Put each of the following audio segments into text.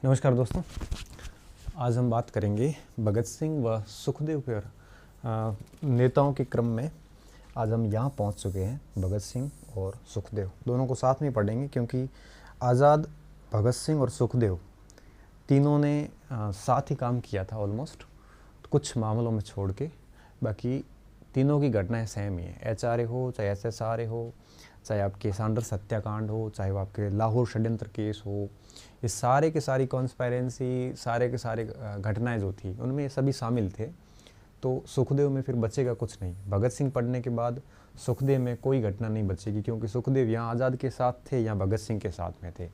नमस्कार दोस्तों, आज हम बात करेंगे भगत सिंह व सुखदेव के नेताओं के क्रम में। आज हम यहाँ पहुँच चुके हैं। भगत सिंह और सुखदेव दोनों को साथ में पढ़ेंगे क्योंकि आज़ाद, भगत सिंह और सुखदेव तीनों ने साथ ही काम किया था ऑलमोस्ट, कुछ मामलों में छोड़ के। बाकी तीनों की घटनाएं सेम ही है। HRA हो, चाहे SSRA हो, चाहे आपके सांडर्स हत्याकांड हो, चाहे वो आपके लाहौर षड्यंत्र केस हो, ये सारे के सारी कॉन्स्पायरेंसी, सारे के सारे घटनाएं जो थी उनमें ये सभी शामिल थे। तो सुखदेव में फिर बचेगा कुछ नहीं। भगत सिंह पढ़ने के बाद सुखदेव में कोई घटना नहीं बचेगी, क्योंकि सुखदेव यहाँ आज़ाद के साथ थे, यहाँ भगत सिंह के साथ में थे।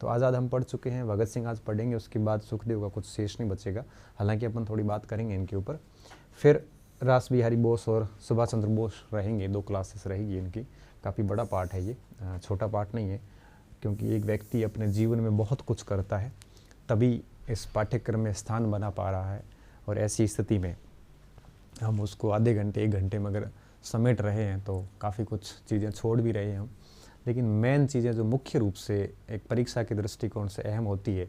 तो आज़ाद हम पढ़ चुके हैं, भगत सिंह आज पढ़ेंगे, उसके बाद सुखदेव का कुछ शेष नहीं बचेगा। हालांकि अपन थोड़ी बात करेंगे इनके ऊपर। फिर रास बिहारी बोस और सुभाष चंद्र बोस रहेंगे, 2 क्लासेस रहेगी इनकी। काफ़ी बड़ा पार्ट है ये, छोटा पार्ट नहीं है, क्योंकि एक व्यक्ति अपने जीवन में बहुत कुछ करता है तभी इस पाठ्यक्रम में स्थान बना पा रहा है। और ऐसी स्थिति में हम उसको आधे घंटे 1 घंटे में अगर समेट रहे हैं तो काफ़ी कुछ चीज़ें छोड़ भी रहे हैं हम। लेकिन मेन चीज़ें जो मुख्य रूप से एक परीक्षा के दृष्टिकोण से अहम होती है,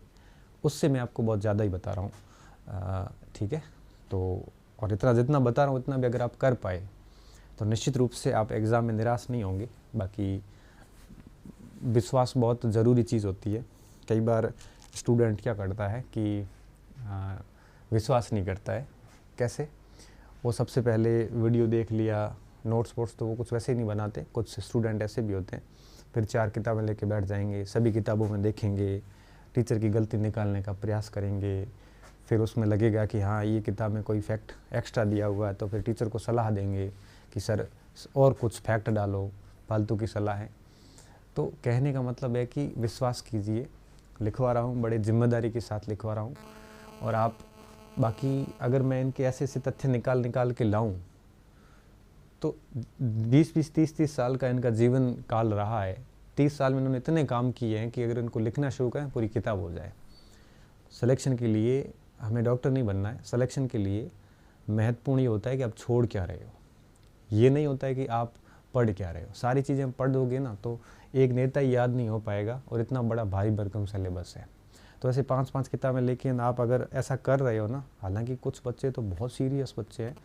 उससे मैं आपको बहुत ज़्यादा ही बता रहा हूँ। ठीक है, तो और इतना जितना बता रहा हूँ उतना भी अगर आप कर पाए तो निश्चित रूप से आप एग्ज़ाम में निराश नहीं होंगे। बाकी विश्वास बहुत ज़रूरी चीज़ होती है। कई बार स्टूडेंट क्या करता है कि विश्वास नहीं करता है। कैसे? वो सबसे पहले वीडियो देख लिया, नोट्स वोट्स तो वो कुछ वैसे ही नहीं बनाते। कुछ स्टूडेंट ऐसे भी होते हैं, फिर 4 किताबें लेके बैठ जाएंगे, सभी किताबों में देखेंगे, टीचर की गलती निकालने का प्रयास करेंगे। फिर उसमें लगेगा कि हाँ, ये किताब में कोई फैक्ट एक्स्ट्रा दिया हुआ है, तो फिर टीचर को सलाह देंगे कि सर और कुछ फैक्ट डालो, फालतू की सलाह है। तो कहने का मतलब है कि विश्वास कीजिए। लिखवा रहा हूँ, बड़े जिम्मेदारी के साथ लिखवा रहा हूँ। और आप बाकी अगर मैं इनके ऐसे ऐसे तथ्य निकाल के लाऊं तो 20-20, 30-30 साल का इनका जीवन काल रहा है। 30 साल में इन्होंने इतने काम किए हैं कि अगर इनको लिखना शुरू करें पूरी किताब हो जाए। सिलेक्शन के लिए हमें डॉक्टर नहीं बनना है। सिलेक्शन के लिए महत्वपूर्ण ये होता है कि आप छोड़ क्या रहे हो, ये नहीं होता है कि आप पढ़ क्या रहे हो। सारी चीज़ें पढ़ दोगे ना तो एक नेता ही याद नहीं हो पाएगा, और इतना बड़ा भारी भरकम सिलेबस है। तो ऐसे 5-5 किताबें लेकिन आप अगर ऐसा कर रहे हो ना, हालांकि कुछ बच्चे तो बहुत सीरियस बच्चे हैं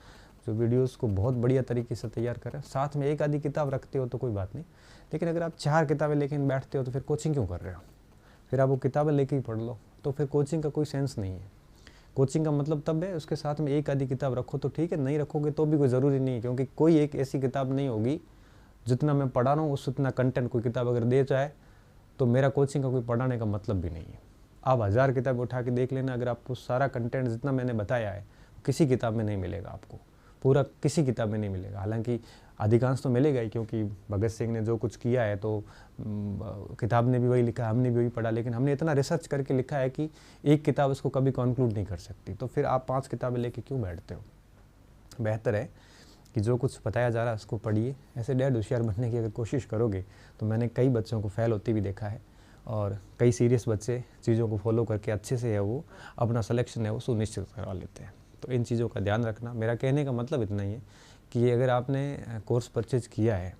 जो वीडियोस को बहुत बढ़िया तरीके से तैयार कर रहे हैं, साथ में एक आधी किताब रखते हो तो कोई बात नहीं। लेकिन अगर आप 4 किताबें लेकिन बैठते हो तो फिर कोचिंग क्यों कर रहे हो? फिर आप वो किताबें लेके ही पढ़ लो, तो फिर कोचिंग का कोई सेंस नहीं है। कोचिंग का मतलब तब है उसके साथ में एक आधी किताब रखो तो ठीक है, नहीं रखोगे तो भी कोई ज़रूरी नहीं है, क्योंकि कोई एक ऐसी किताब नहीं होगी जितना मैं पढ़ा रहा हूँ उस उतना कंटेंट कोई किताब अगर दे जाए तो मेरा कोचिंग का कोई पढ़ाने का मतलब भी नहीं है। आप 1000 किताब उठा के देख लेना, अगर आपको सारा कंटेंट जितना मैंने बताया है किसी किताब में नहीं मिलेगा, आपको पूरा किसी किताब में नहीं मिलेगा। हालांकि अधिकांश तो मिलेगा ही, क्योंकि भगत सिंह ने जो कुछ किया है तो किताब ने भी वही लिखा, हमने भी वही पढ़ा, लेकिन हमने इतना रिसर्च करके लिखा है कि एक किताब उसको कभी कंक्लूड नहीं कर सकती। तो फिर आप 5 किताबें लेके क्यों बैठते हो? बेहतर है कि जो कुछ बताया जा रहा है उसको पढ़िए। ऐसे डेढ़ होशियार बनने की अगर कोशिश करोगे तो मैंने कई बच्चों को फेल होते भी देखा है, और कई सीरियस बच्चे चीज़ों को फॉलो करके अच्छे से है वो अपना सिलेक्शन है वो सुनिश्चित करवा लेते हैं। तो इन चीज़ों का ध्यान रखना। मेरा कहने का मतलब इतना ही है कि अगर आपने कोर्स परचेज किया है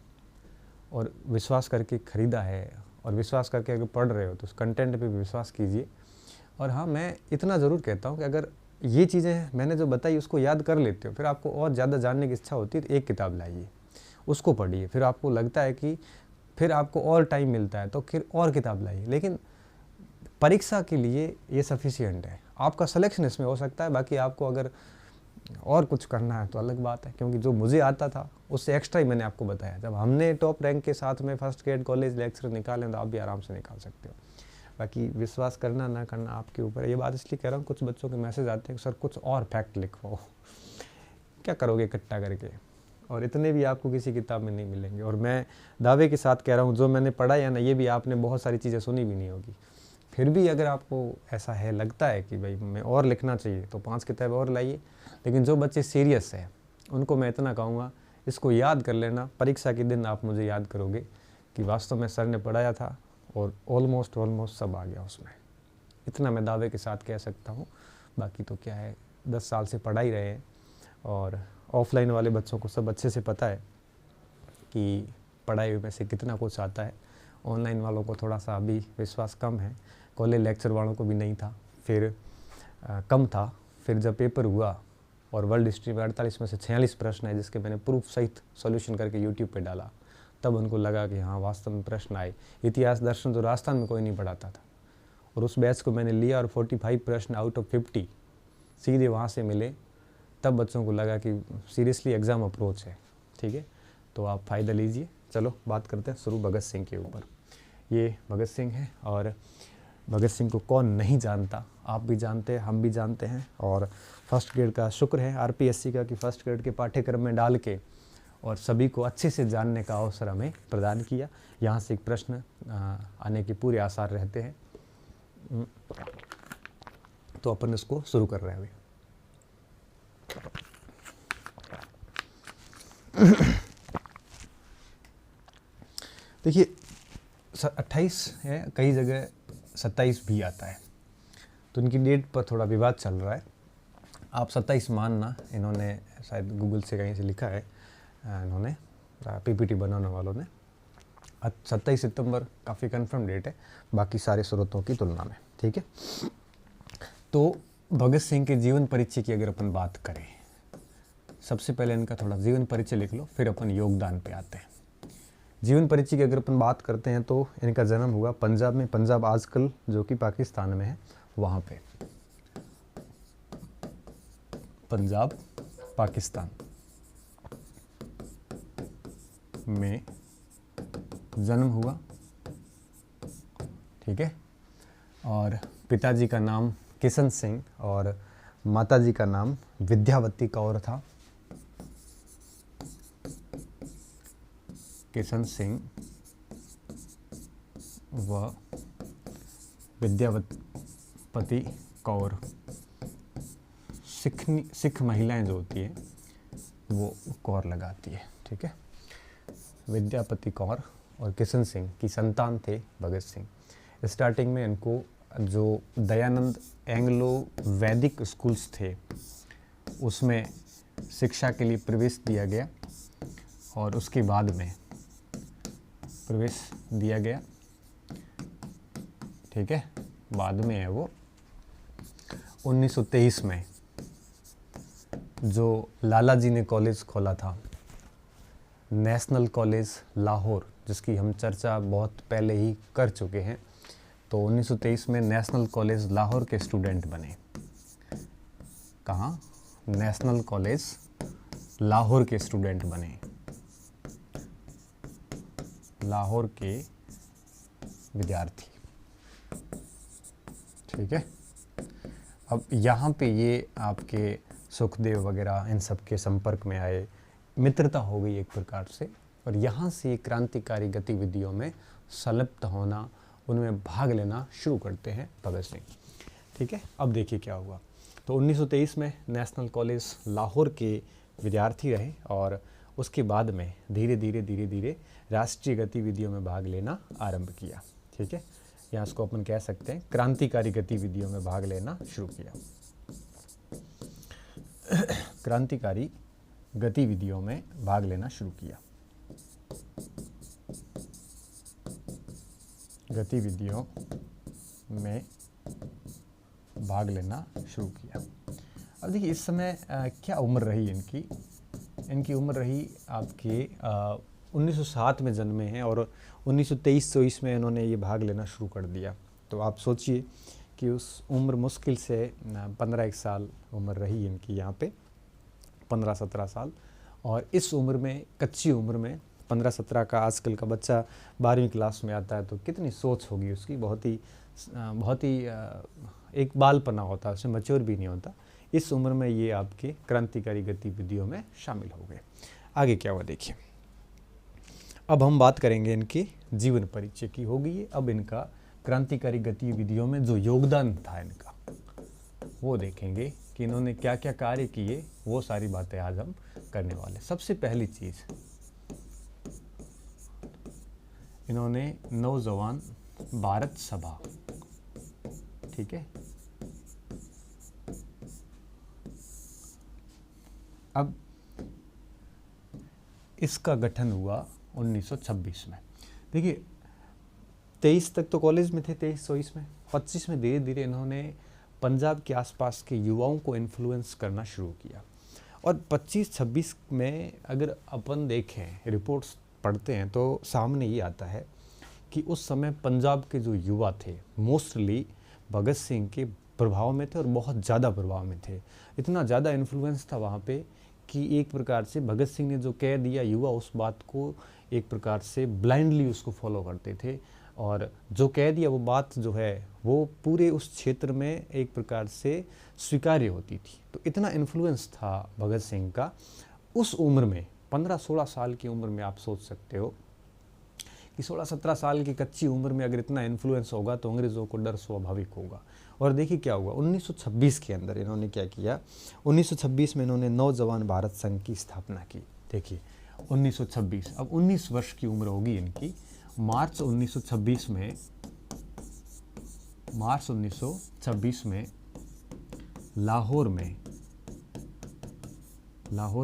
और विश्वास करके ख़रीदा है और विश्वास करके अगर पढ़ रहे हो तो उस कंटेंट पे भी विश्वास कीजिए। और हाँ, मैं इतना ज़रूर कहता हूँ कि अगर ये चीज़ें मैंने जो बताई उसको याद कर लेते हो, फिर आपको और ज़्यादा जानने की इच्छा होती है तो एक किताब लाइए, उसको पढ़िए। फिर आपको लगता है कि फिर आपको और टाइम मिलता है तो फिर और किताब लाइए। लेकिन परीक्षा के लिए ये सफिशिएंट है। आपका सिलेक्शन इसमें हो सकता है, बाकी आपको अगर और कुछ करना है तो अलग बात है, क्योंकि जो मुझे आता था उससे एक्स्ट्रा ही मैंने आपको बताया। जब हमने टॉप रैंक के साथ में फर्स्ट ग्रेड कॉलेज लेक्चर निकाले तो आप भी आराम से निकाल सकते हो। बाकी विश्वास करना ना करना आपके ऊपर है। ये बात इसलिए कह रहा हूँ, कुछ बच्चों के मैसेज आते हैं कि सर कुछ और फैक्ट लिखवाओ। क्या करोगे इकट्ठा करके? और इतने भी आपको किसी किताब में नहीं मिलेंगे। और मैं दावे के साथ कह रहा हूँ, जो मैंने पढ़ा है ना, ये भी आपने बहुत सारी चीज़ें सुनी भी नहीं होगी। फिर भी अगर आपको ऐसा है, लगता है कि भाई मैं और लिखना चाहिए तो 5 किताबें और लाइए। लेकिन जो बच्चे सीरियस है उनको मैं इतना कहूँगा, इसको याद कर लेना। परीक्षा के दिन आप मुझे याद करोगे कि वास्तव में सर ने पढ़ाया था और ऑलमोस्ट सब आ गया उसमें। इतना मैं दावे के साथ कह सकता हूँ। बाकी तो क्या है, 10 साल से पढ़ा ही रहे हैं, और ऑफलाइन वाले बच्चों को सब अच्छे से पता है कि पढ़ाई में से कितना कुछ आता है। ऑनलाइन वालों को थोड़ा सा अभी विश्वास कम है। कॉलेज लेक्चर वालों को भी नहीं था, फिर कम था। फिर जब पेपर हुआ और वर्ल्ड हिस्ट्री में 48 में से 46 प्रश्न है जिसके मैंने प्रूफ सहित सॉल्यूशन करके यूट्यूब पे डाला, तब उनको लगा कि हाँ वास्तव में प्रश्न आए। इतिहास दर्शन तो राजस्थान में कोई नहीं पढ़ाता था, और उस बैच को मैंने लिया और 45 प्रश्न आउट ऑफ 50 सीधे वहाँ से मिले। तब बच्चों को लगा कि सीरियसली एग्ज़ाम अप्रोच है। ठीक है, तो आप फ़ायदा लीजिए। चलो बात करते हैं शुरू भगत सिंह के ऊपर। ये भगत सिंह है, और भगत सिंह को कौन नहीं जानता, आप भी जानते हैं, हम भी जानते हैं। और फर्स्ट ग्रेड का शुक्र है आरपीएससी का कि फर्स्ट ग्रेड के पाठ्यक्रम में डाल के और सभी को अच्छे से जानने का अवसर हमें प्रदान किया। यहाँ से एक प्रश्न आने के पूरे आसार रहते हैं, तो अपन इसको शुरू कर रहे हैं अभी। देखिए 28 है, कई जगह 27 भी आता है, तो इनकी डेट पर थोड़ा विवाद चल रहा है। आप 27 मानना, इन्होंने शायद गूगल से कहीं से लिखा है, इन्होंने पीपीटी बनाने वालों ने 27 सितंबर काफ़ी कंफर्म डेट है बाकी सारे स्रोतों की तुलना में। ठीक है, तो भगत सिंह के जीवन परिचय की अगर अपन बात करें, सबसे पहले इनका थोड़ा जीवन परिचय लिख लो, फिर अपन योगदान पे आते हैं। जीवन परिचय की अगर अपन बात करते हैं तो इनका जन्म हुआ पंजाब में, पंजाब आजकल जो कि पाकिस्तान में है वहाँ पे, पंजाब पाकिस्तान में जन्म हुआ। ठीक है, और पिताजी का नाम किशन सिंह और माताजी का नाम विद्यावती कौर था। किशन सिंह व विद्यावती कौर। सिख महिलाएं जो होती हैं वो कौर लगाती है। ठीक है, विद्यापति कौर और किशन सिंह की संतान थे भगत सिंह। स्टार्टिंग में इनको जो दयानंद एंग्लो वैदिक स्कूल्स थे उसमें शिक्षा के लिए प्रवेश दिया गया, और उसके बाद में प्रवेश दिया गया। ठीक है, बाद में है वो 1923 में जो लाला जी ने कॉलेज खोला था, नेशनल कॉलेज लाहौर, जिसकी हम चर्चा बहुत पहले ही कर चुके हैं, तो 1923 में नेशनल कॉलेज लाहौर के स्टूडेंट बने। कहाँ? नेशनल कॉलेज लाहौर के स्टूडेंट बने, लाहौर के विद्यार्थी। ठीक है, अब यहाँ पे ये आपके सुखदेव वगैरह इन सब के संपर्क में आए, मित्रता हो गई एक प्रकार से, और यहाँ से क्रांतिकारी गतिविधियों में संलिप्त होना, उनमें भाग लेना शुरू करते हैं भगत सिंह। ठीक है, अब देखिए क्या हुआ। तो 1923 में नेशनल कॉलेज लाहौर के विद्यार्थी रहे, और उसके बाद में धीरे धीरे राष्ट्रीय गतिविधियों में भाग लेना आरंभ किया। ठीक है, या इसको अपन कह सकते हैं क्रांतिकारी गतिविधियों में भाग लेना शुरू किया। क्रांतिकारी गतिविधियों में भाग लेना शुरू किया, गतिविधियों में भाग लेना शुरू किया। अब देखिए इस समय क्या उम्र रही इनकी उम्र रही आपके 1907 में जन्मे हैं, और 1923-24 में इन्होंने ये भाग लेना शुरू कर दिया। तो आप सोचिए कि उस उम्र मुश्किल से 15 साल उम्र रही इनकी यहाँ पे, 15-17 साल। और इस उम्र में, कच्ची उम्र में 15-17 का आजकल का बच्चा 12वीं क्लास में आता है तो कितनी सोच होगी उसकी, बहुत ही एक बालपना होता है, उसमें मैच्योर भी नहीं होता। इस उम्र में ये आपके क्रांतिकारी गतिविधियों में शामिल हो गए। आगे क्या हुआ देखिए। अब हम बात करेंगे इनके जीवन परिचय की, होगी ये। अब इनका क्रांतिकारी गतिविधियों में जो योगदान था इनका, वो देखेंगे कि इन्होंने क्या क्या कार्य किए, वो सारी बातें आज हम करने वाले। सबसे पहली चीज, इन्होंने नौजवान भारत सभा, ठीक है, अब इसका गठन हुआ 1926 में। देखिए 23 तक तो कॉलेज में थे, 23-24 में, 25 में धीरे धीरे इन्होंने पंजाब के आसपास के युवाओं को इन्फ्लुएंस करना शुरू किया। और 25-26 में अगर अपन देखें, रिपोर्ट्स पढ़ते हैं तो सामने ये आता है कि उस समय पंजाब के जो युवा थे मोस्टली भगत सिंह के प्रभाव में थे और बहुत ज़्यादा प्रभाव में थे। इतना ज़्यादा इन्फ्लुएंस था वहाँ पे कि एक प्रकार से भगत सिंह ने जो कह दिया युवा उस बात को एक प्रकार से ब्लाइंडली उसको फॉलो करते थे, और जो कह दिया वो बात जो है वो पूरे उस क्षेत्र में एक प्रकार से स्वीकार्य होती थी। तो इतना इन्फ्लुएंस था भगत सिंह का उस उम्र में, 15-16 साल की उम्र में। आप सोच सकते हो कि 16-17 साल की कच्ची उम्र में अगर इतना इन्फ्लुएंस होगा तो अंग्रेज़ों को डर स्वाभाविक होगा। और देखिए क्या हुआ 1926 के अंदर इन्होंने क्या किया। 1926 में इन्होंने नौजवान भारत संघ की स्थापना की। देखिए 1926, अब 19 वर्ष की उम्र होगी इनकी। मार्च 1926 में लाहौर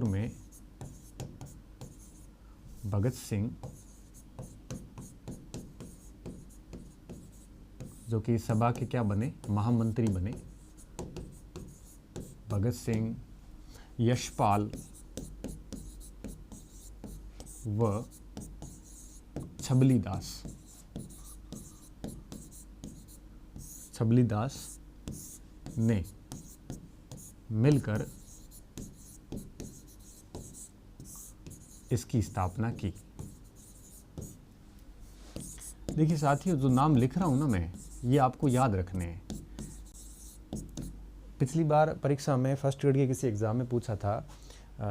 में भगत सिंह, जो कि सभा के क्या बने, महामंत्री बने, भगत सिंह, यशपाल व छबलीदास ने मिलकर इसकी स्थापना की। देखिए साथियों, जो नाम लिख रहा हूं ना मैं, ये आपको याद रखने हैं। पिछली बार परीक्षा में फर्स्ट ग्रेड के किसी एग्जाम में पूछा था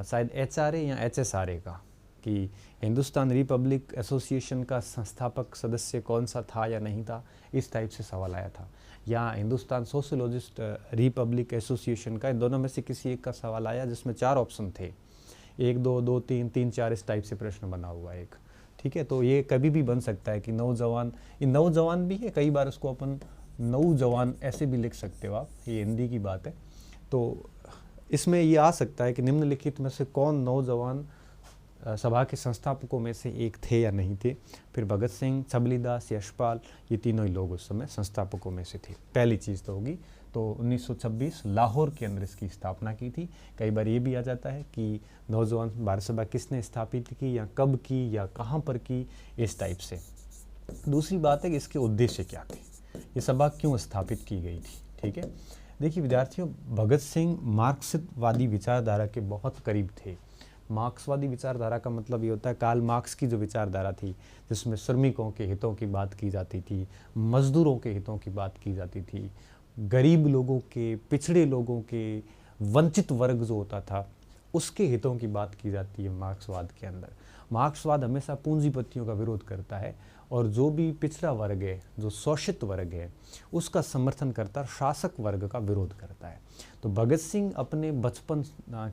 शायद HRA या HSRA का, कि हिंदुस्तान रिपब्लिक एसोसिएशन का संस्थापक सदस्य कौन सा था या नहीं था, इस टाइप से सवाल आया था। या हिंदुस्तान सोशलिस्ट रिपब्लिक एसोसिएशन का, इन दोनों में से किसी एक का सवाल आया जिसमें 4 ऑप्शन थे, 1 2 2 3 3 4, इस टाइप से प्रश्न बना हुआ है एक। ठीक है, तो ये कभी भी बन सकता है कि नौजवान, ये नौजवान भी है, कई बार उसको अपन नौजवान ऐसे भी लिख सकते हो आप, ये हिंदी की बात है। तो इसमें ये आ सकता है कि निम्नलिखित में से कौन नौजवान सभा के संस्थापकों में से एक थे या नहीं थे। फिर भगत सिंह, छबलीदास, यशपाल, ये तीनों ही लोग उस समय संस्थापकों में से थे। पहली चीज़ तो होगी। तो 1926 लाहौर के अंदर इसकी स्थापना की थी। कई बार ये भी आ जाता है कि नौजवान भारत सभा किसने स्थापित की, या कब की, या कहाँ पर की, इस टाइप से। दूसरी बात है कि इसके उद्देश्य क्या थे, ये सभा क्यों स्थापित की गई थी। ठीक है, देखिए विद्यार्थियों, भगत सिंह मार्क्सवादी विचारधारा के बहुत करीब थे। मार्क्सवादी विचारधारा का मतलब ये होता है कार्ल मार्क्स की जो विचारधारा थी, जिसमें श्रमिकों के हितों की बात की जाती थी, मजदूरों के हितों की बात की जाती थी, गरीब लोगों के, पिछड़े लोगों के, वंचित वर्ग जो होता था उसके हितों की बात की जाती है मार्क्सवाद के अंदर। मार्क्सवाद हमेशा पूंजीपतियों का विरोध करता है, और जो भी पिछड़ा वर्ग है, जो शोषित वर्ग है, उसका समर्थन करता है, शासक वर्ग का विरोध करता है। तो भगत सिंह अपने बचपन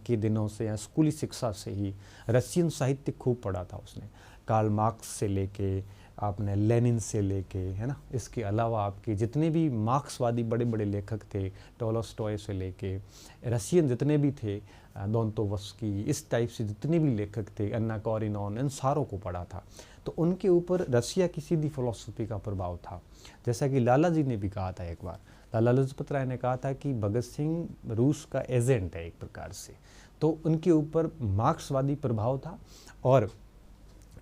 के दिनों से या स्कूली शिक्षा से ही रशियन साहित्य खूब पढ़ा था उसने। कार्ल मार्क्स से लेके आपने लेनिन से लेके, है ना, इसके अलावा आपके जितने भी मार्क्सवादी बड़े बड़े लेखक थे, टोलस्टॉय से लेके रशियन जितने भी थे, दोस्तोयेवस्की, इस टाइप से जितने भी लेखक थे, अन्ना कारेनिना, इन सारों को पढ़ा था। तो उनके ऊपर रशिया की सीधी फिलॉसफी का प्रभाव था। जैसा कि लाला जी ने भी कहा था एक बार, लाला लजपत राय ने कहा था कि भगत सिंह रूस का एजेंट है एक प्रकार से। तो उनके ऊपर मार्क्सवादी प्रभाव था, और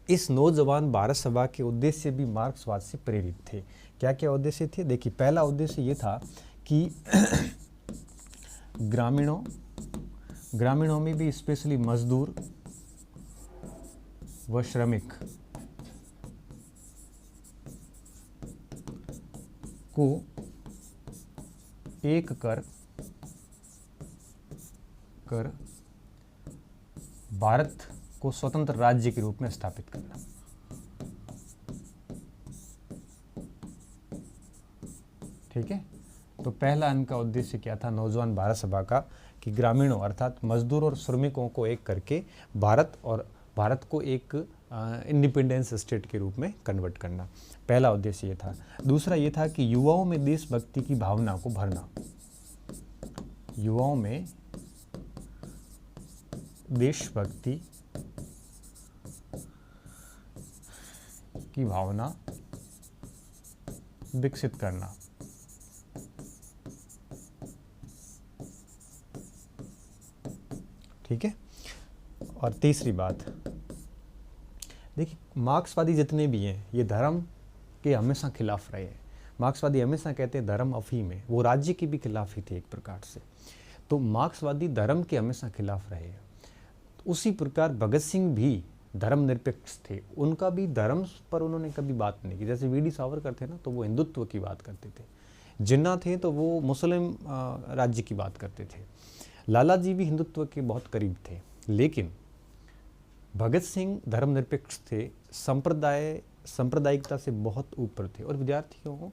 इस नौजवान भारत सभा के उद्देश्य भी मार्क्सवाद से प्रेरित थे। क्या क्या उद्देश्य थे? देखिए, पहला उद्देश्य ये था कि ग्रामीणों में भी, स्पेशली मजदूर व श्रमिक को एक कर भारत को स्वतंत्र राज्य के रूप में स्थापित करना। ठीक है, तो पहला इनका उद्देश्य क्या था नौजवान भारत सभा का, कि ग्रामीणों अर्थात मजदूर और श्रमिकों को एक करके भारत को एक इंडिपेंडेंस स्टेट के रूप में कन्वर्ट करना। पहला उद्देश्य ये था। दूसरा ये था कि युवाओं में देशभक्ति की भावना को भरना। युवाओं में देशभक्ति की भावना विकसित करना। ठीक है। और तीसरी बात, देखिए मार्क्सवादी जितने भी हैं ये धर्म के हमेशा खिलाफ रहे हैं। मार्क्सवादी हमेशा कहते हैं धर्म अफीम है, वो राज्य के भी खिलाफ ही थे एक प्रकार से। तो मार्क्सवादी धर्म के हमेशा खिलाफ रहे हैं। उसी प्रकार भगत सिंह भी धर्मनिरपेक्ष थे, उनका भी धर्म पर उन्होंने कभी बात नहीं की। जैसे वी डी सावरकर थे ना, तो वो हिंदुत्व की बात करते थे। जिन्ना थे तो वो मुस्लिम राज्य की बात करते थे। लाला जी भी हिंदुत्व के बहुत करीब थे, लेकिन भगत सिंह धर्मनिरपेक्ष थे, सांप्रदायिकता से बहुत ऊपर थे। और विद्यार्थियों,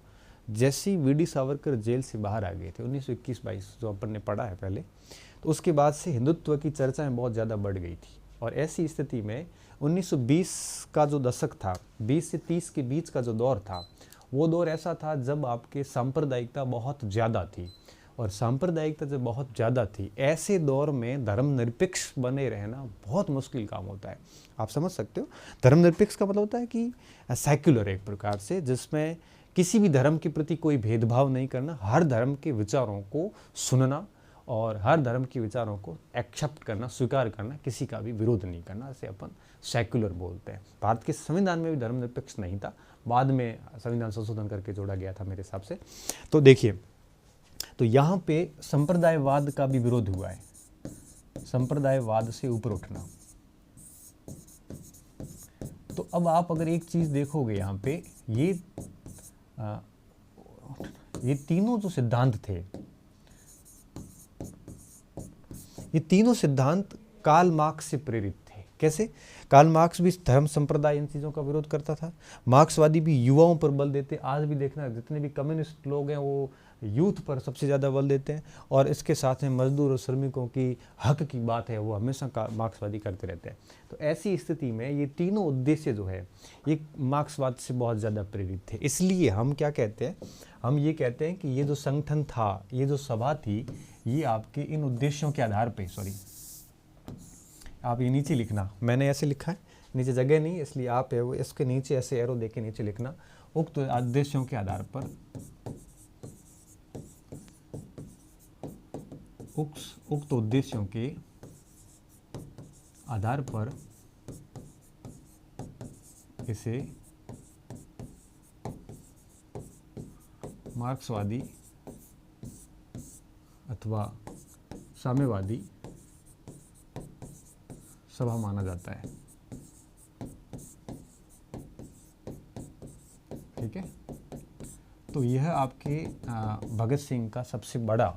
जैसे ही वी डी सावरकर जेल से बाहर आ गए थे 1921-22, जो अपन ने पढ़ा है पहले, तो उसके बाद से हिंदुत्व की चर्चाएं बहुत ज़्यादा बढ़ गई थी। और ऐसी स्थिति में 1920 का जो दशक था, 20 से 30 के बीच का जो दौर था, वो दौर ऐसा था जब आपके सांप्रदायिकता बहुत ज़्यादा थी। और सांप्रदायिकता जब बहुत ज़्यादा थी, ऐसे दौर में धर्मनिरपेक्ष बने रहना बहुत मुश्किल काम होता है। आप समझ सकते हो, धर्मनिरपेक्ष का मतलब होता है कि सेक्युलर एक प्रकार से, जिसमें किसी भी धर्म के प्रति कोई भेदभाव नहीं करना, हर धर्म के विचारों को सुनना और हर धर्म के विचारों को एक्सेप्ट करना, स्वीकार करना, किसी का भी विरोध नहीं करना, इसे अपन सेक्युलर बोलते हैं। भारत के संविधान में भी धर्मनिरपेक्ष नहीं था, बाद में संविधान संशोधन करके जोड़ा गया था मेरे हिसाब से। तो देखिए, तो यहाँ पे संप्रदायवाद का भी विरोध हुआ है, संप्रदायवाद से ऊपर उठना। तो अब आप अगर एक चीज देखोगे यहाँ पे, ये तीनों जो सिद्धांत थे, ये तीनों सिद्धांत कार्ल मार्क्स से प्रेरित थे। कैसे? कार्ल मार्क्स भी धर्म संप्रदाय इन चीज़ों का विरोध करता था। मार्क्सवादी भी युवाओं पर बल देते। आज भी देखना, जितने भी कम्युनिस्ट लोग हैं वो यूथ पर सबसे ज़्यादा बल देते हैं। और इसके साथ में मजदूर और श्रमिकों की हक की बात है, वो हमेशा मार्क्सवादी करते रहते हैं। तो ऐसी स्थिति में ये तीनों उद्देश्य जो है ये मार्क्सवाद से बहुत ज़्यादा प्रेरित थे। इसलिए हम क्या कहते हैं, हम ये कहते हैं कि ये जो संगठन था, ये जो सभा थी, ये आपके इन उद्देश्यों के आधार पे, सॉरी आप ये नीचे लिखना, मैंने ऐसे लिखा है, नीचे जगह नहीं इसलिए आप है वो इसके नीचे ऐसे एरो देके नीचे लिखना, उक्त उद्देश्यों के आधार पर, उक्त उद्देश्यों के आधार पर इसे मार्क्सवादी अथवा साम्यवादी सभा माना जाता है। ठीक है, तो यह आपके भगत सिंह का सबसे बड़ा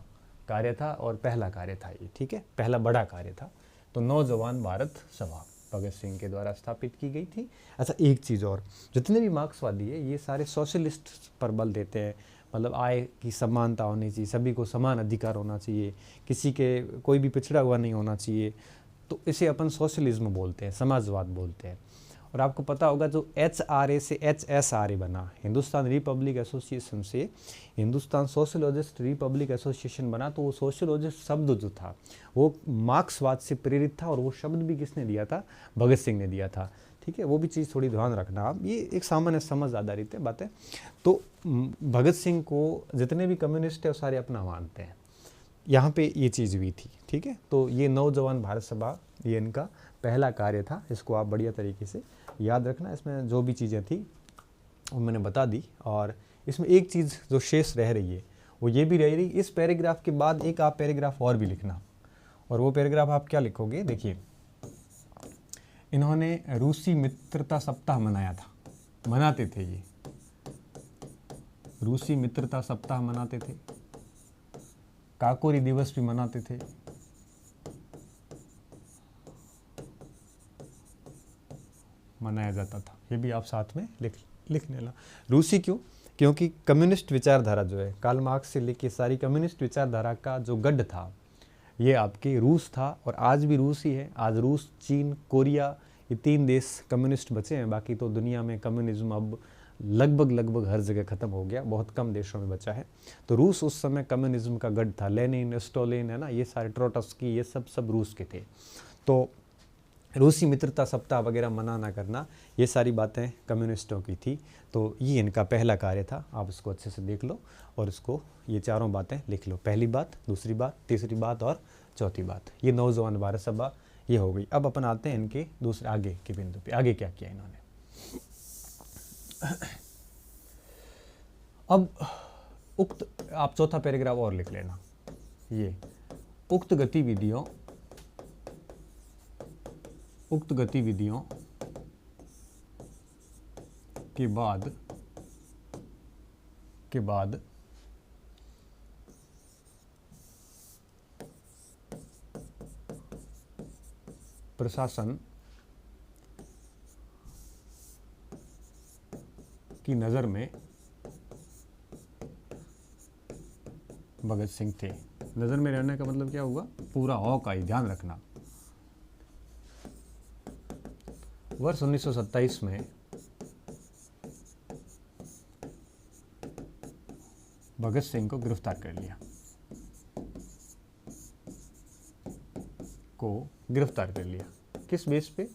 कार्य था और पहला कार्य था ये। ठीक है, पहला बड़ा कार्य था। तो नौजवान भारत सभा भगत सिंह के द्वारा स्थापित की गई थी। अच्छा, एक चीज़ और, जितने भी मार्क्सवादी है ये सारे सोशलिस्ट पर बल देते हैं, मतलब आय की समानता होनी चाहिए, सभी को समान अधिकार होना चाहिए, किसी के कोई भी पिछड़ा हुआ नहीं होना चाहिए। तो इसे अपन सोशलिज्म बोलते हैं, समाजवाद बोलते हैं। और आपको पता होगा जो HRA से HSRA बना, हिंदुस्तान रिपब्लिक एसोसिएशन से हिंदुस्तान सोशलिस्ट रिपब्लिक एसोसिएशन बना, तो वो सोशलिस्ट शब्द जो था वो मार्क्सवाद से प्रेरित था। और वो शब्द भी किसने दिया था? भगत सिंह ने दिया था। ठीक है, वो भी चीज़ थोड़ी ध्यान रखना आप, ये एक सामान्य समझ आधारित है बातें। तो भगत सिंह को जितने भी कम्युनिस्ट है वो सारे अपना मानते हैं। यहाँ पे ये चीज़ हुई थी। ठीक है, तो ये नौजवान भारत सभा ये इनका पहला कार्य था। इसको आप बढ़िया तरीके से याद रखना। इसमें जो भी चीज़ें थी वो मैंने बता दी। और इसमें एक चीज़ जो शेष रह रही है वो ये भी रह रही, इस पैराग्राफ के बाद एक आप पैराग्राफ और भी लिखना। और वो पैराग्राफ आप क्या लिखोगे? देखिए, इन्होंने रूसी मित्रता सप्ताह मनाया था, मनाते थे, ये रूसी मित्रता सप्ताह मनाते थे, काकोरी दिवस भी मनाते थे, मनाया जाता था। ये भी आप साथ में लिख लेना। रूसी क्यों? क्योंकि कम्युनिस्ट विचारधारा जो है, कार्ल मार्क्स से लेके सारी कम्युनिस्ट विचारधारा का जो गढ़ था ये आपके रूस था। और आज भी रूस ही है। आज रूस, चीन, कोरिया, ये 3 देश कम्युनिस्ट बचे हैं। बाकी तो दुनिया में कम्युनिज्म अब लगभग हर जगह ख़त्म हो गया, बहुत कम देशों में बचा है। तो रूस उस समय कम्युनिज्म का गढ़ था। लेनिन, स्टोलिन है ना, ये सारे ट्रोट्स्की, ये सब रूस के थे। तो रूसी मित्रता सप्ताह वगैरह मनाना करना, ये सारी बातें कम्युनिस्टों की थी। तो ये इनका पहला कार्य था। आप इसको अच्छे से देख लो और इसको ये चारों बातें लिख लो, पहली बात, दूसरी बात, तीसरी बात और चौथी बात। ये नौजवान भारत सभा ये हो गई। अब अपन आते हैं इनके दूसरे आगे के बिंदु पे, आगे क्या किया इन्होंने। अब उक्त आप चौथा पैराग्राफ और लिख लेना, ये उक्त गतिविधियों के बाद प्रशासन की नज़र में भगत सिंह थे। नज़र में रहने का मतलब क्या हुआ, पूरा हौकाई ध्यान रखना। वर्ष 1927 में भगत सिंह को गिरफ्तार कर लिया, किस बेस पे,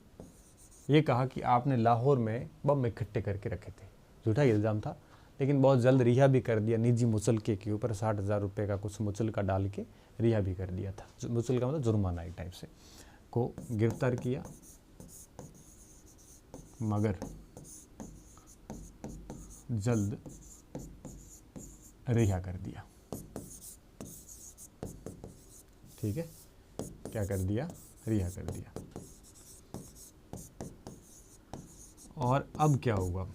ये कहा कि आपने लाहौर में बम इकट्ठे करके रखे थे। झूठा इल्ज़ाम था, लेकिन बहुत जल्द रिहा भी कर दिया। निजी मुचलके के ऊपर 60,000 रुपये का कुछ मुचलका डाल के रिहा भी कर दिया था। मुचलका मतलब जुर्माना एक टाइप से, को गिरफ्तार किया, मगर जल्द रिहा कर दिया। ठीक है, क्या कर दिया, रिहा कर दिया। और अब क्या हुआ,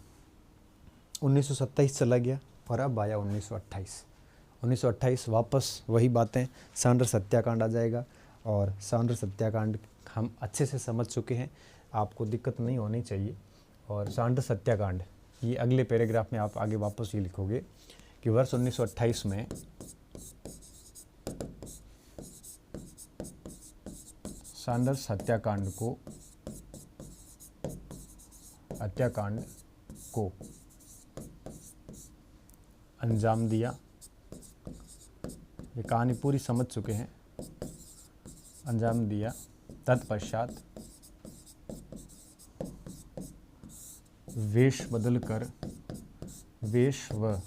1927 चला गया और अब आया 1928 वापस वही बातें, सैंडर्स हत्याकांड आ जाएगा। और सैंडर्स हत्याकांड हम अच्छे से समझ चुके हैं, आपको दिक्कत नहीं होनी चाहिए। और सैंडर्स हत्याकांड ये अगले पैराग्राफ में आप आगे वापस ये लिखोगे कि वर्ष 1928 में सैंडर्स हत्याकांड को अंजाम दिया। ये कहानी पूरी समझ चुके हैं, अंजाम दिया। तत्पश्चात वेश व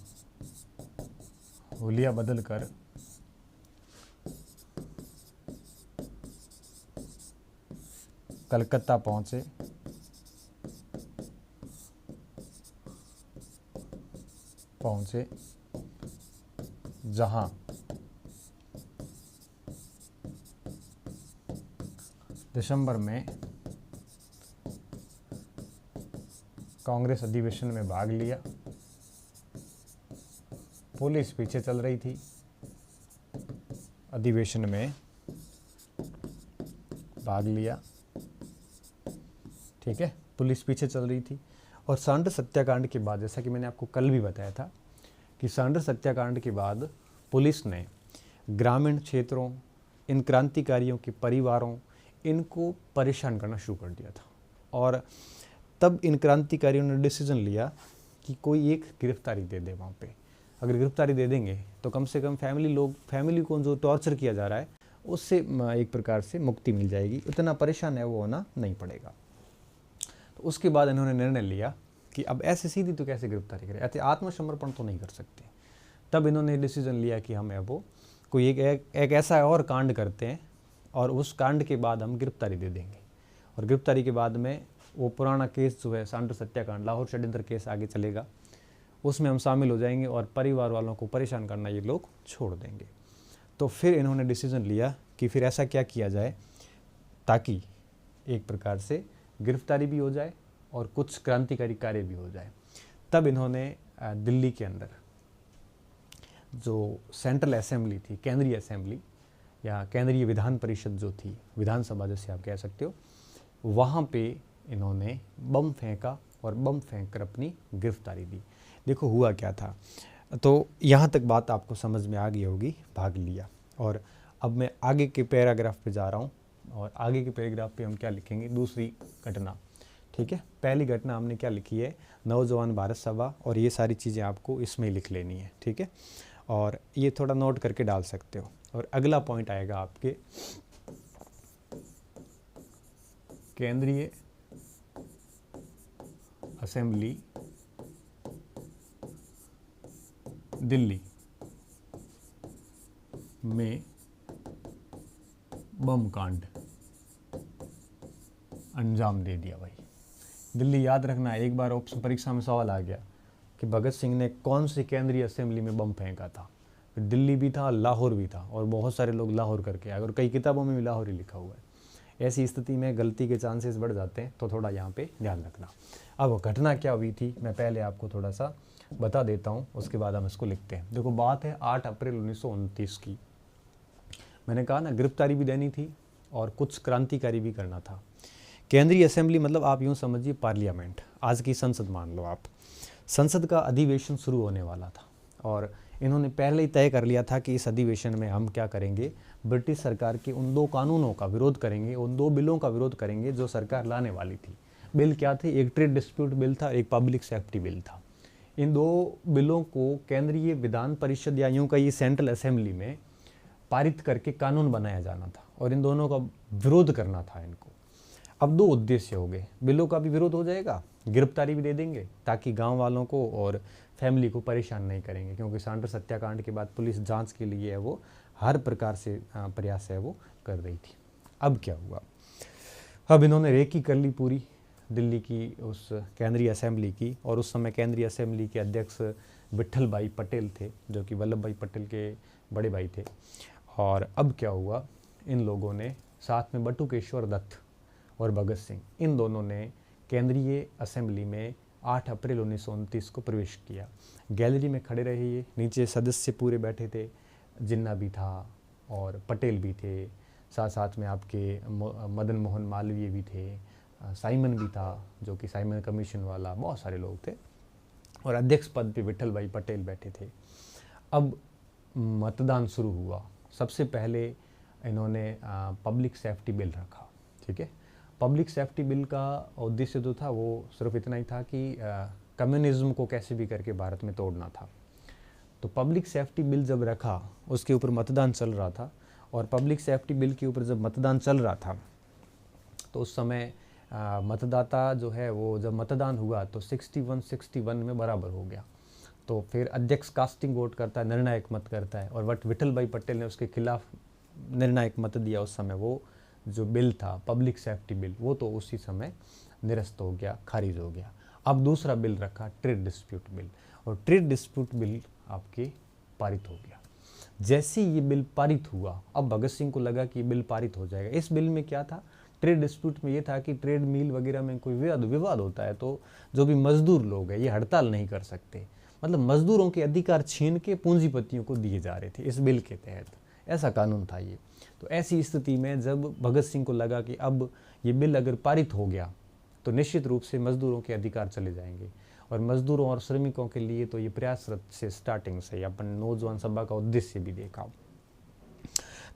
हुलिया बदल कर कलकत्ता पहुंचे। जहां दिसंबर में कांग्रेस अधिवेशन में भाग लिया। पुलिस पीछे चल रही थी, अधिवेशन में भाग लिया। ठीक है, पुलिस पीछे चल रही थी। और सैंडर्स हत्याकांड के बाद, जैसा कि मैंने आपको कल भी बताया था कि सैंडर्स हत्याकांड के बाद पुलिस ने ग्रामीण क्षेत्रों, इन क्रांतिकारियों के परिवारों, इनको परेशान करना शुरू कर दिया था। और तब इन क्रांतिकारियों ने डिसीजन लिया कि कोई एक गिरफ्तारी दे दे वहाँ पे। अगर गिरफ्तारी दे देंगे तो कम से कम फैमिली को जो टॉर्चर किया जा रहा है उससे एक प्रकार से मुक्ति मिल जाएगी, इतना परेशान है वो होना नहीं पड़ेगा। तो उसके बाद इन्होंने निर्णय लिया कि अब ऐसे सीधी तो कैसे गिरफ्तारी करें, ऐसे आत्मसमर्पण तो नहीं कर सकते। तब इन्होंने डिसीजन लिया कि हम वो कोई एक ऐसा और कांड करते हैं और उस कांड के बाद हम गिरफ्तारी दे देंगे। और गिरफ्तारी के बाद में वो पुराना केस जो है सैंडर्स हत्याकांड, लाहौर षड्यंत्र केस आगे चलेगा, उसमें हम शामिल हो जाएंगे और परिवार वालों को परेशान करना ये लोग छोड़ देंगे। तो फिर इन्होंने डिसीजन लिया कि फिर ऐसा क्या किया जाए ताकि एक प्रकार से गिरफ्तारी भी हो जाए और कुछ क्रांतिकारी कार्य भी हो जाए। तब इन्होंने दिल्ली के अंदर जो सेंट्रल असेंबली थी, केंद्रीय असेंबली या केंद्रीय विधान परिषद जो थी, विधानसभा जैसे आप कह सकते हो, वहाँ पे इन्होंने बम फेंका और बम फेंक कर अपनी गिरफ्तारी दी। देखो हुआ क्या था, तो यहाँ तक बात आपको समझ में आ गई होगी, भाग लिया। और अब मैं आगे के पैराग्राफ पे जा रहा हूँ और आगे के पैराग्राफ पे हम क्या लिखेंगे, दूसरी घटना। ठीक है, पहली घटना हमने क्या लिखी है, नौजवान भारत सभा, और ये सारी चीज़ें आपको इसमें लिख लेनी है। ठीक है, और ये थोड़ा नोट करके डाल सकते हो। और अगला पॉइंट आएगा आपके केंद्रीय असेंबली दिल्ली में बम कांड अंजाम दे दिया। भाई दिल्ली याद रखना, एक बार ऑप्शन परीक्षा में सवाल आ गया कि भगत सिंह ने कौन सी केंद्रीय असेंबली में बम फेंका था। दिल्ली भी था, लाहौर भी था, और बहुत सारे लोग लाहौर करके आए और कई किताबों में भी लाहौर ही लिखा हुआ है। ऐसी स्थिति में गलती के चांसेस बढ़ जाते हैं, तो थोड़ा यहाँ पे ध्यान रखना। अब घटना क्या हुई थी मैं पहले आपको थोड़ा सा बता देता हूँ, उसके बाद हम इसको लिखते हैं। देखो बात है 8 अप्रैल 1929 की। मैंने कहा ना गिरफ्तारी भी देनी थी और कुछ क्रांतिकारी भी करना था। केंद्रीय असेंबली मतलब आप यूँ समझिए पार्लियामेंट, आज की संसद मान लो आप। संसद का अधिवेशन शुरू होने वाला था और इन्होंने पहले ही तय कर लिया था कि इस अधिवेशन में हम क्या करेंगे, ब्रिटिश सरकार के उन 2 कानूनों का विरोध करेंगे, उन 2 बिलों का विरोध करेंगे जो सरकार लाने वाली थी। बिल क्या थे, एक ट्रेड डिस्प्यूट बिल था, एक पब्लिक सेफ्टी बिल था। इन 2 बिलों को केंद्रीय विधान परिषद या यूँ कहिए सेंट्रल असेंबली में पारित करके कानून बनाया जाना था और इन दोनों का विरोध करना था इनको। अब 2 उद्देश्य हो गए, बिलों का भी विरोध हो जाएगा, गिरफ्तारी भी दे देंगे ताकि गांव वालों को और फैमिली को परेशान नहीं करेंगे, क्योंकि सांडर्स हत्याकांड के बाद पुलिस जांच के लिए है वो हर प्रकार से प्रयास है वो कर रही थी। अब क्या हुआ, अब इन्होंने रेकी कर ली पूरी दिल्ली की उस केंद्रीय असेंबली की, और उस समय केंद्रीय असेंबली के अध्यक्ष विट्ठल भाई पटेल थे, जो कि वल्लभ भाई पटेल के बड़े भाई थे। और अब क्या हुआ, इन लोगों ने साथ में बटुकेश्वर दत्त और भगत सिंह, इन दोनों ने केंद्रीय असेंबली में 8 अप्रैल 1929 को प्रवेश किया। गैलरी में खड़े रहे ये, नीचे सदस्य पूरे बैठे थे, जिन्ना भी था और पटेल भी थे, साथ साथ में आपके मदन मोहन मालवीय भी थे, साइमन भी था जो कि साइमन कमीशन वाला, बहुत सारे लोग थे, और अध्यक्ष पद पे विट्ठल भाई पटेल बैठे थे। अब मतदान शुरू हुआ। सबसे पहले इन्होंने पब्लिक सेफ्टी बिल रखा, ठीक है। पब्लिक सेफ्टी बिल का उद्देश्य जो था वो सिर्फ इतना ही था कि कम्युनिज्म को कैसे भी करके भारत में तोड़ना था। तो पब्लिक सेफ्टी बिल जब रखा, उसके ऊपर मतदान चल रहा था, और पब्लिक सेफ्टी बिल के ऊपर जब मतदान चल रहा था तो उस समय मतदाता जो है वो जब मतदान हुआ तो 61 में बराबर हो गया। तो फिर अध्यक्ष कास्टिंग वोट करता है, निर्णायक मत करता है, और विट्ठल भाई पटेल ने उसके खिलाफ निर्णायक मत दिया। उस समय वो जो बिल था पब्लिक सेफ्टी बिल, वो तो उसी समय निरस्त हो गया, खारिज हो गया। अब दूसरा बिल रखा ट्रेड डिस्प्यूट बिल, और ट्रेड डिस्प्यूट बिल आपके पारित हो गया। जैसे ये बिल पारित हुआ, अब भगत सिंह को लगा कि बिल पारित हो जाएगा। इस बिल में क्या था, ट्रेड डिस्प्यूट में ये था कि ट्रेड मिल वगैरह में कोई विवाद होता है तो जो भी मजदूर लोग हैं ये हड़ताल नहीं कर सकते, मतलब मजदूरों के अधिकार छीन के पूंजीपतियों को दिए जा रहे थे इस बिल के तहत, ऐसा कानून था ये। तो ऐसी स्थिति में जब भगत सिंह को लगा कि अब ये बिल अगर पारित हो गया तो निश्चित रूप से मजदूरों के अधिकार चले जाएंगे, और मजदूरों और श्रमिकों के लिए तो ये प्रयासरत से स्टार्टिंग से अपन नौजवान सभा का उद्देश्य भी देखा।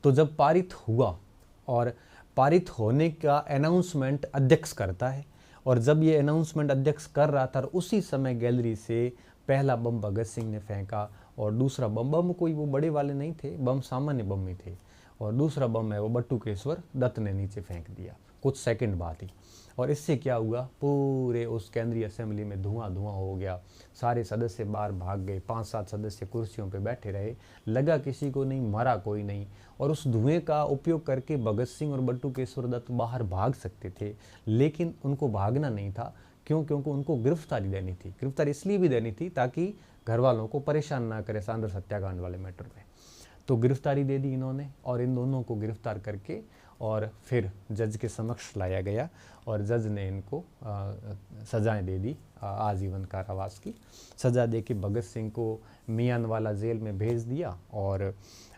तो जब पारित हुआ, और पारित होने का अनाउंसमेंट अध्यक्ष करता है, और जब ये अनाउंसमेंट अध्यक्ष कर रहा था उसी समय गैलरी से पहला बम भगत सिंह ने फेंका, और दूसरा बम कोई वो बड़े वाले नहीं थे, बम सामान्य बम ही थे, और दूसरा बम है वो बटुकेश्वर दत्त ने नीचे फेंक दिया कुछ सेकंड बाद ही। और इससे क्या हुआ, पूरे उस केंद्रीय असेंबली में धुआं हो गया, सारे सदस्य बाहर भाग गए, 5-7 सदस्य कुर्सियों पे बैठे रहे, लगा किसी को नहीं, मरा कोई नहीं। और उस धुएं का उपयोग करके भगत सिंह और बटुकेश्वर दत्त बाहर भाग सकते थे, लेकिन उनको भागना नहीं था। क्योंकि उनको गिरफ्तारी देनी थी। गिरफ्तारी इसलिए भी देनी थी ताकि घर वालों को परेशान ना करे सांडर्स हत्याकांड वाले मैटर में। तो गिरफ्तारी दे दी इन्होंने, और इन दोनों को गिरफ्तार करके और फिर जज के समक्ष लाया गया, और जज ने इनको सजाएं दे दी, आजीवन कारावास की सज़ा दे के भगत सिंह को मियानवाला जेल में भेज दिया और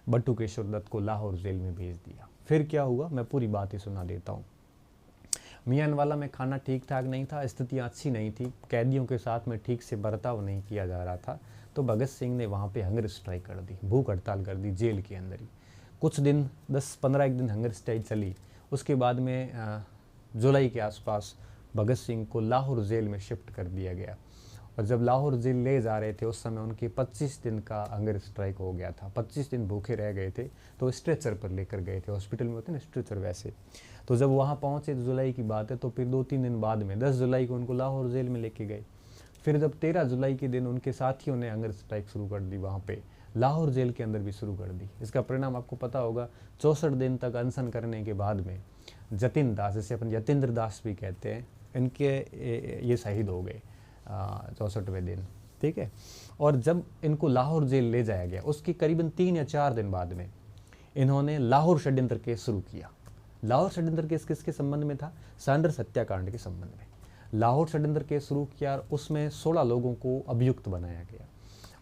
बटुकेश्वर दत्त को लाहौर जेल में भेज दिया। फिर क्या हुआ, मैं पूरी बात ही सुना देता हूँ। मियानवाला में खाना ठीक ठाक नहीं था, स्थितियाँ अच्छी नहीं थी, कैदियों के साथ में ठीक से बर्ताव नहीं किया जा रहा था। तो भगत सिंह ने वहाँ पे हंगर स्ट्राइक कर दी, भूख हड़ताल कर दी जेल के अंदर ही। कुछ दिन 10-15 दिन हंगर स्ट्राइक चली। उसके बाद में जुलाई के आसपास भगत सिंह को लाहौर जेल में शिफ्ट कर दिया गया। और जब लाहौर जेल ले जा रहे थे उस समय उनके 25 दिन का हंगर स्ट्राइक हो गया था, 25 दिन भूखे रह गए थे, तो स्ट्रेचर पर लेकर गए थे, हॉस्पिटल में होते ना स्ट्रेचर वैसे। तो जब वहाँ पहुँचे जुलाई की बात है, तो फिर 2-3 दिन बाद में 10 जुलाई को उनको लाहौर जेल में लेके गए। फिर जब 13 जुलाई के दिन उनके साथियों ने हंगर स्ट्राइक शुरू कर दी, वहाँ पे लाहौर जेल के अंदर भी शुरू कर दी। इसका परिणाम आपको पता होगा, 64 दिन तक अनशन करने के बाद में जतिन दास, जैसे अपन यतेंद्र दास भी कहते हैं, इनके ये शहीद हो गए 64वें दिन, ठीक है। और जब इनको लाहौर जेल ले जाया गया उसके करीबन 3 या 4 दिन बाद में इन्होंने लाहौर षड्यंत्र केस शुरू किया। लाहौर षड्यंत्र केस किसके संबंध में था? सैंडर्स हत्याकांड के संबंध में लाहौर षड्यंत्र केस शुरू किया। उसमें 16 लोगों को अभियुक्त बनाया गया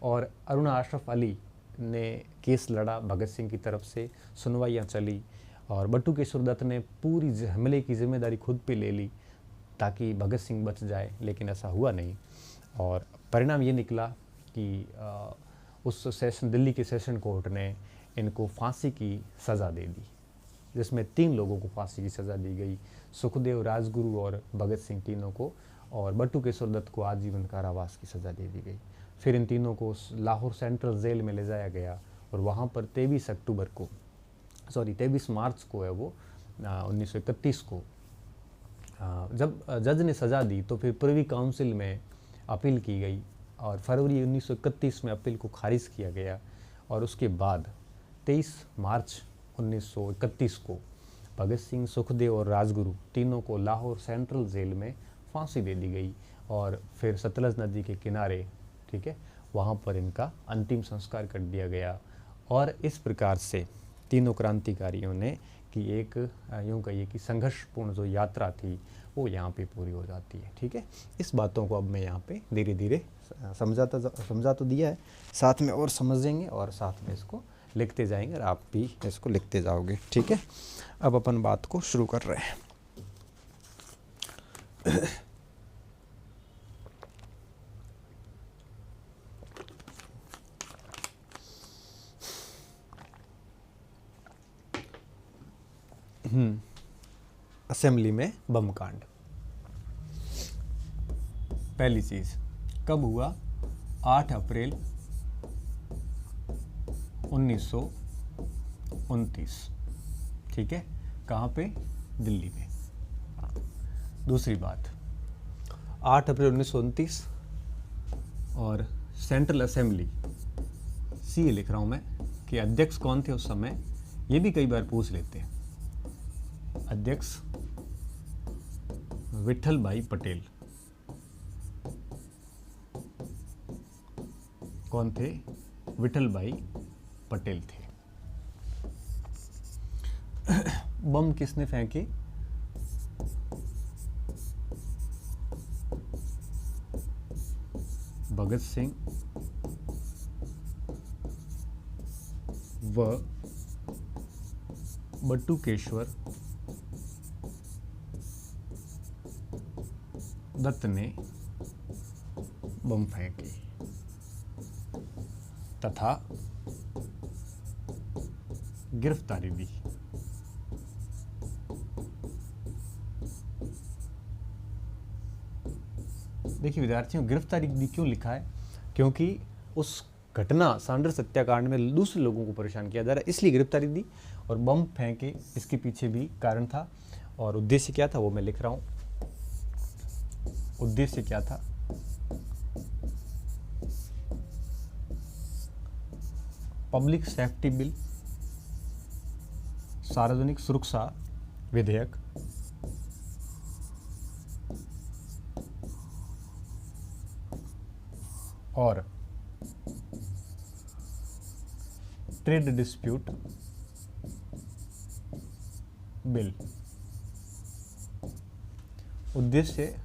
और अरुणा अशरफ अली ने केस लड़ा भगत सिंह की तरफ से, सुनवाइयाँ चली और बटुकेश्वर दत्त ने पूरी हमले की जिम्मेदारी खुद पे ले ली ताकि भगत सिंह बच जाए, लेकिन ऐसा हुआ नहीं। और परिणाम ये निकला कि उस सेशन, दिल्ली के सेशन कोर्ट ने इनको फांसी की सज़ा दे दी, जिसमें 3 लोगों को फांसी की सज़ा दी गई, सुखदेव, राजगुरु और भगत सिंह तीनों को, और बटुकेश्वर दत्त को आजीवन कारावास की सज़ा दे दी गई। फिर इन तीनों को लाहौर सेंट्रल जेल में ले जाया गया और वहाँ पर 23 मार्च को है वो 1931 को जब जज ने सज़ा दी तो फिर प्रिवी काउंसिल में अपील की गई और फरवरी 1931 में अपील को खारिज किया गया। और उसके बाद 23 मार्च 1931 को भगत सिंह, सुखदेव और राजगुरु तीनों को लाहौर सेंट्रल जेल में फांसी दे दी गई और फिर सतलज नदी के किनारे, ठीक है, वहाँ पर इनका अंतिम संस्कार कर दिया गया। और इस प्रकार से तीनों क्रांतिकारियों ने कि एक यूँ कहिए कि संघर्षपूर्ण जो यात्रा थी वो यहाँ पे पूरी हो जाती है, ठीक है। इस बातों को अब मैं यहाँ पे धीरे धीरे समझा तो दिया है, साथ में और समझेंगे और साथ में इसको लिखते जाएंगे और आप भी इसको लिखते जाओगे, ठीक है। अब अपन बात को शुरू कर रहे हैं। असेंबली में बम कांड। पहली चीज कब हुआ? 8 अप्रैल 1929, ठीक है। कहाँ पे? दिल्ली में। दूसरी बात, 8 अप्रैल 1929 और सेंट्रल असेंबली, सी लिख रहा हूँ मैं, कि अध्यक्ष कौन थे उस समय, ये भी कई बार पूछ लेते हैं। अध्यक्ष विठल भाई पटेल। कौन थे? विठल भाई पटेल थे। बम किसने फेंके? भगत सिंह व बटुकेश्वर दत्त ने बम फेंके तथा गिरफ्तारी दी। देखिए विद्यार्थियों, गिरफ्तारी दी क्यों लिखा है? क्योंकि उस घटना सैंडर्स हत्याकांड में दूसरे लोगों को परेशान किया जा रहा है, इसलिए गिरफ्तारी दी। और बम फेंके, इसके पीछे भी कारण था। और उद्देश्य क्या था वो मैं लिख रहा हूं। उद्देश्य क्या था? पब्लिक सेफ्टी बिल, सार्वजनिक सुरक्षा विधेयक, और ट्रेड डिस्प्यूट बिल। उद्देश्य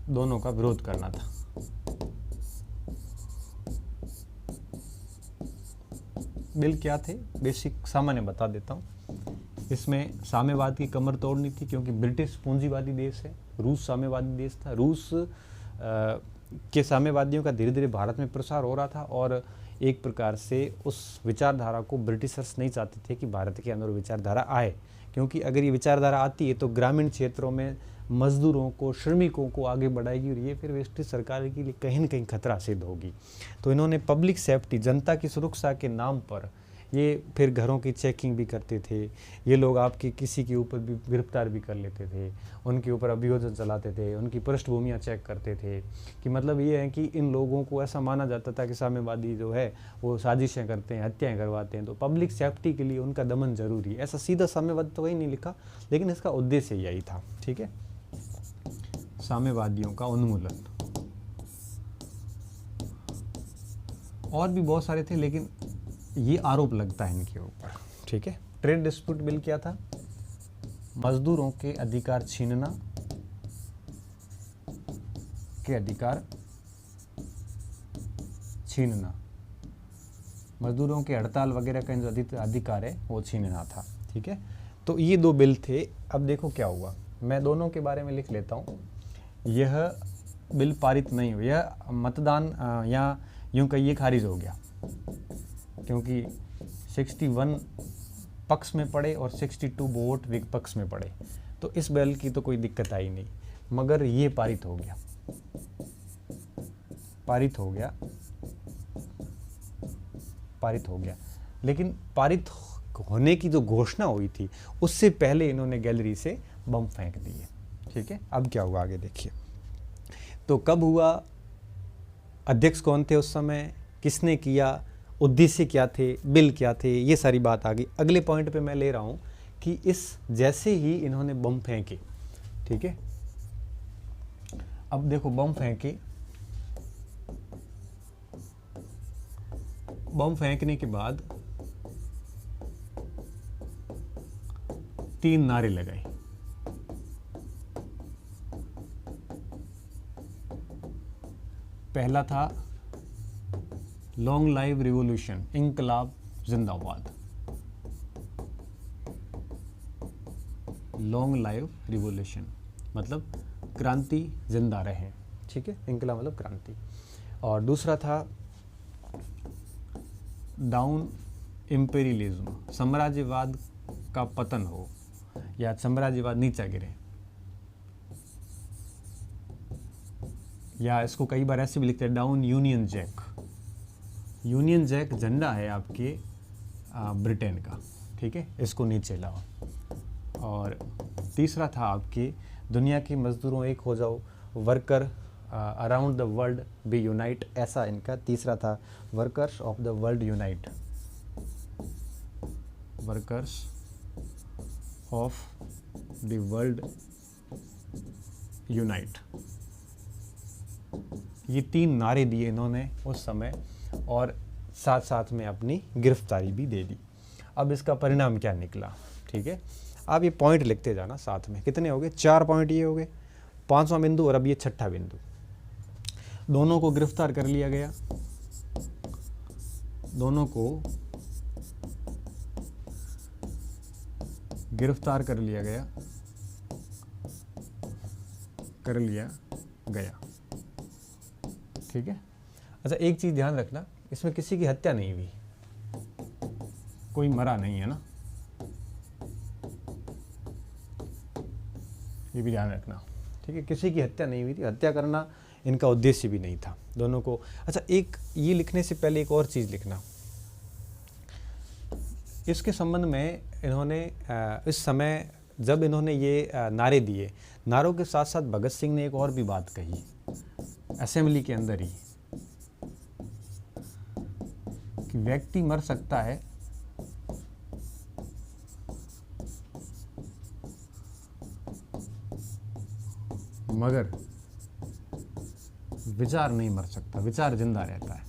दोनों का विरोध करना था। बिल क्या थे? बेसिक सामान्य बता देता हूँ। इसमें साम्यवाद की कमर तोड़नी थी, क्योंकि ब्रिटिश पूंजीवादी देश है, रूस साम्यवादी देश था। रूस के साम्यवादियों का धीरे धीरे भारत में प्रसार हो रहा था और एक प्रकार से उस विचारधारा को ब्रिटिशर्स नहीं चाहते थे कि भारत के अंदर विचारधारा आए, क्योंकि अगर ये विचारधारा आती है तो ग्रामीण क्षेत्रों में मज़दूरों को, श्रमिकों को आगे बढ़ाएगी और ये फिर वेस्टर्न सरकार के लिए कहीं न कहीं खतरा सिद्ध होगी। तो इन्होंने पब्लिक सेफ्टी, जनता की सुरक्षा के नाम पर ये फिर घरों की चेकिंग भी करते थे। ये लोग आपकी किसी के ऊपर भी गिरफ्तार भी कर लेते थे, उनके ऊपर अभियोजन चलाते थे, उनकी पृष्ठभूमियाँ चेक करते थे। कि मतलब ये है कि इन लोगों को ऐसा माना जाता था कि साम्यवादी जो है वो साजिशें करते हैं, हत्याएं करवाते हैं, तो पब्लिक सेफ्टी के लिए उनका दमन जरूरी है। ऐसा सीधा साम्यवाद तो वही नहीं लिखा, लेकिन इसका उद्देश्य यही था। ठीक है, साम्यवादियों का उन्मूलन। और भी बहुत सारे थे, लेकिन ये आरोप लगता है इनके ऊपर। ठीक है, ट्रेड डिस्प्यूट बिल क्या था? मजदूरों के अधिकार छीनना, मजदूरों के हड़ताल वगैरह का जो अधिकार है वो छीनना था। ठीक है, तो ये दो बिल थे। अब देखो क्या हुआ, मैं दोनों के बारे में लिख लेता हूँ। यह बिल पारित नहीं हुआ, यह मतदान या यूँ कहिए खारिज हो गया, क्योंकि 61 पक्ष में पड़े और 62 वोट विपक्ष में पड़े, तो इस बिल की तो कोई दिक्कत आई नहीं। मगर ये पारित हो गया, लेकिन पारित होने की जो घोषणा हुई थी उससे पहले इन्होंने गैलरी से बम फेंक दिए। ठीक है, अब क्या हुआ आगे देखिए। तो कब हुआ, अध्यक्ष कौन थे उस समय, किसने किया, उद्देश्य क्या थे, बिल क्या थे, ये सारी बात आ गई। अगले पॉइंट पे मैं ले रहा हूँ कि इस जैसे ही इन्होंने बम फेंके, ठीक है, अब देखो बम फेंकने के बाद 3 नारे लगाए। पहला था लॉन्ग लाइव रिवॉल्यूशन, इंकलाब जिंदाबाद। लॉन्ग लाइव रिवॉल्यूशन मतलब क्रांति जिंदा रहे। ठीक है, इंकलाब मतलब क्रांति। और दूसरा था डाउन इम्पेरियलिज्म, साम्राज्यवाद का पतन हो या साम्राज्यवाद नीचा गिरे, या इसको कई बार ऐसे भी लिखते हैं down Union Jack. Union Jack झंडा है आपके ब्रिटेन का, ठीक है, इसको नीचे लाओ। और तीसरा था आपके दुनिया के मजदूरों एक हो जाओ, worker around the world be unite, ऐसा इनका तीसरा था। Workers of the world unite, workers of the world unite. ये 3 नारे दिए इन्होंने उस समय और साथ साथ में अपनी गिरफ्तारी भी दे दी। अब इसका परिणाम क्या निकला, ठीक है, आप ये पॉइंट लिखते जाना साथ में। कितने हो गए? 4 पॉइंट ये हो गए, 5वां बिंदु और अब ये 6ठा बिंदु। दोनों को गिरफ्तार कर लिया गया, दोनों को गिरफ्तार कर लिया गया। ठीक है, अच्छा एक चीज ध्यान रखना, इसमें किसी की हत्या नहीं हुई, कोई मरा नहीं है ना, ये भी ध्यान रखना। ठीक है, किसी की हत्या नहीं हुई थी, हत्या करना इनका उद्देश्य भी नहीं था दोनों को। अच्छा एक ये लिखने से पहले एक और चीज़ लिखना, इसके संबंध में इन्होंने इस समय जब इन्होंने ये नारे दिए, नारों के साथ साथ भगत सिंह ने एक और भी बात कही असेंबली के अंदर ही, कि व्यक्ति मर सकता है मगर विचार नहीं मर सकता, विचार जिंदा रहता है।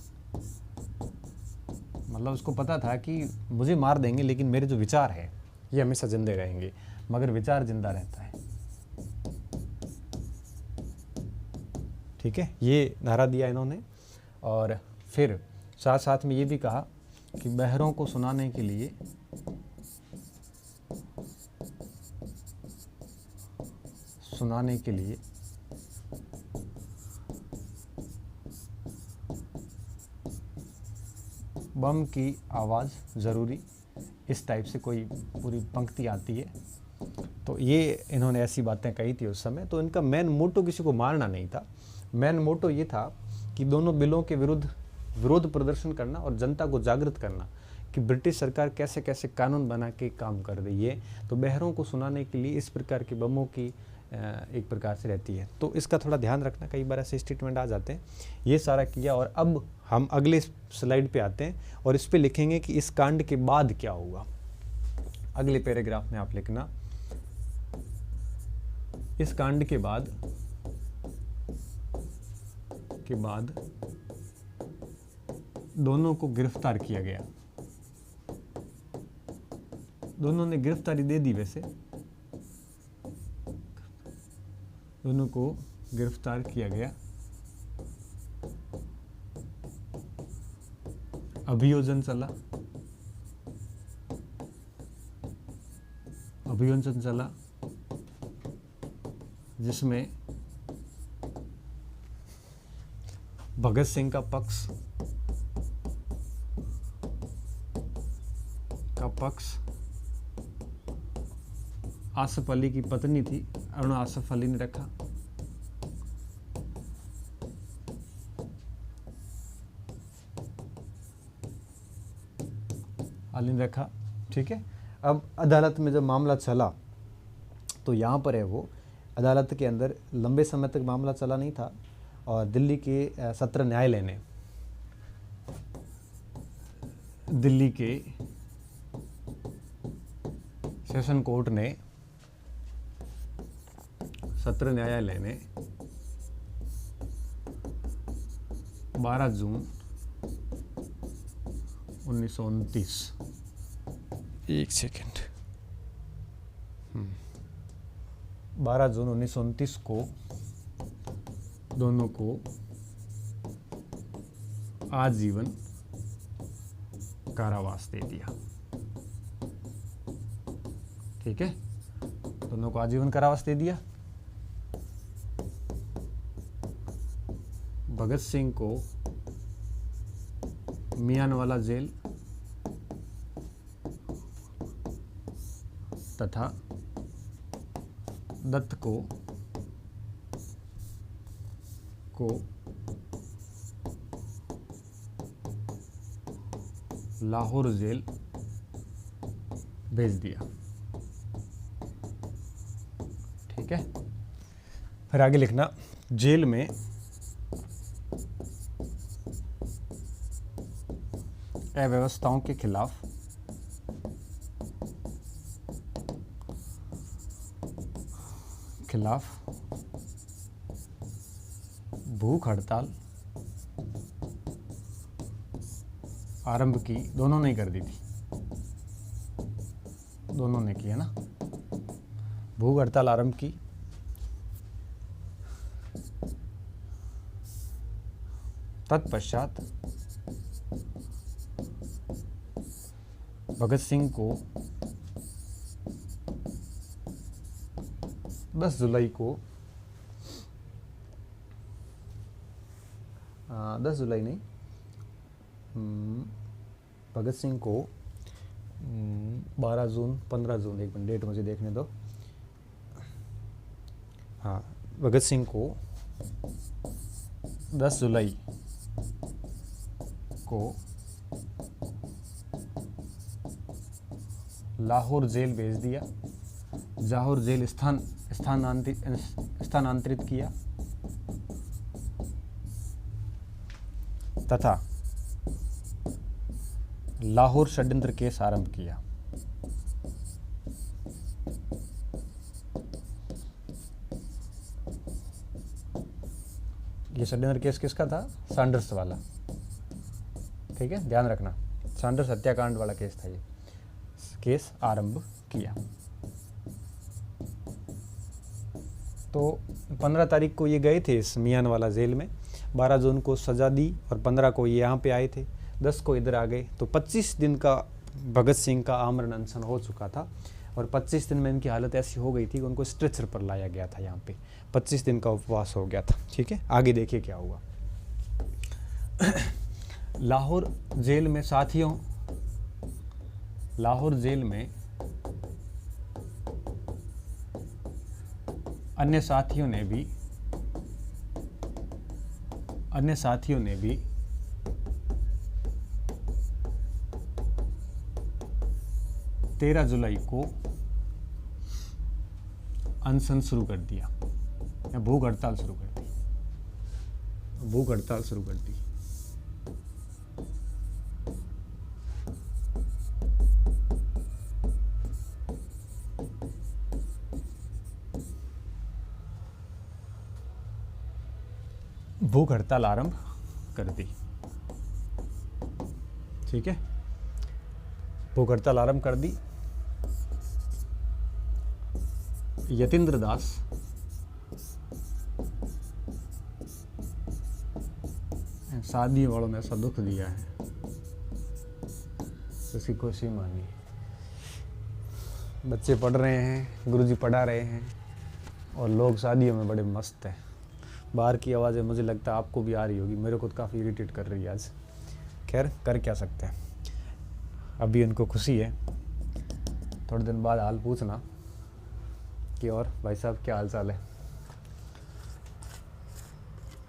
मतलब उसको पता था कि मुझे मार देंगे लेकिन मेरे जो विचार है ये हमेशा जिंदे रहेंगे, मगर विचार जिंदा रहता है। ठीक है, ये नारा दिया इन्होंने। और फिर साथ साथ में ये भी कहा कि बहरों को सुनाने के लिए बम की आवाज़ ज़रूरी, इस टाइप से कोई पूरी पंक्ति आती है। तो ये इन्होंने ऐसी बातें कही थी उस समय। तो इनका मेन मोटो किसी को मारना नहीं था, मेन मोटो ये था कि दोनों बिलों के विरोध प्रदर्शन करना और जनता को जागृत करना कि ब्रिटिश सरकार कैसे कैसे कानून बना के काम कर रही है। तो बहरों को सुनाने के लिए इस प्रकार के बमों की एक प्रकार से रहती है। तो इसका थोड़ा ध्यान रखना, कई बार ऐसे स्टेटमेंट आ जाते हैं। ये सारा किया और अब हम अगले स्लाइड पे आते हैं और इस पे लिखेंगे कि इस कांड के बाद क्या हुआ। अगले पैराग्राफ में आप लिखना, इस कांड के बाद दोनों को गिरफ्तार किया गया। दोनों ने गिरफ्तारी दे दी, वैसे दोनों को गिरफ्तार किया गया। अभियोजन चला जिसमें भगत सिंह का पक्ष आसफ अली की पत्नी थी अरुणा आसफ अली ने रखा। ठीक है। अब अदालत में जब मामला चला तो यहाँ पर है वो अदालत के अंदर लंबे समय तक मामला चला नहीं था और दिल्ली के सत्र न्यायालय ने, दिल्ली के सेशन कोर्ट ने, सत्र न्यायालय ने 12 जून 1929 एक सेकेंड 12 जून 1929 को दोनों को आजीवन कारावास दे दिया। ठीक है, दोनों को आजीवन कारावास दे दिया। भगत सिंह को मियानवाला जेल तथा दत्त को लाहौर जेल भेज दिया। ठीक है, फिर आगे लिखना, जेल में अव्यवस्थाओं के खिलाफ भूख हड़ताल आरंभ की। दोनों ने कर दी थी, दोनों ने की है ना, भूख हड़ताल आरंभ की। तत्पश्चात भगत सिंह को 10 जुलाई को 10 जुलाई नहीं, भगत सिंह को 12 जून 15 जून, एक मिनट डेट मुझे देखने दो। हाँ, भगत सिंह को 10 जुलाई को लाहौर जेल भेज दिया, लाहौर जेल स्थानांतरित किया तथा लाहौर षड्यंत्र केस आरंभ किया। ये षड्यंत्र केस किसका था? सैंडर्स वाला। ठीक है, ध्यान रखना, सैंडर्स हत्याकांड वाला केस था। ये केस आरंभ किया। तो 15 तारीख को ये गए थे इस मियानवाला जेल में, 12 जून को सजा दी और 15 को ये यहाँ पे आए थे, 10 को इधर आ गए। तो 25 दिन का भगत सिंह का आमरण अनशन हो चुका था और 25 दिन में इनकी हालत ऐसी हो गई थी कि उनको स्ट्रेचर पर लाया गया था। यहाँ पे 25 दिन का उपवास हो गया था। ठीक है, आगे देखिए क्या हुआ। लाहौर जेल में साथियों, लाहौर जेल में अन्य साथियों ने भी 13 जुलाई को अनशन शुरू कर दिया या भूख हड़ताल शुरू कर दी। भूख हड़ताल शुरू कर दी। भूख हड़ताल आरंभ कर दी। ठीक है, भूख हड़ताल आरंभ कर दी। यतीन्द्र दास शादी वालों ने ऐसा दुख दिया है, उसकी खुशी मानी। बच्चे पढ़ रहे हैं, गुरुजी पढ़ा रहे हैं और लोग शादियों में बड़े मस्त हैं। बाहर की आवाज़ें मुझे लगता है आपको भी आ रही होगी, मेरे को तो काफ़ी इरिटेट कर रही है आज। खैर, कर क्या सकते हैं, अभी उनको खुशी है। थोड़े दिन बाद हाल पूछना कि और भाई साहब क्या हाल चाल है।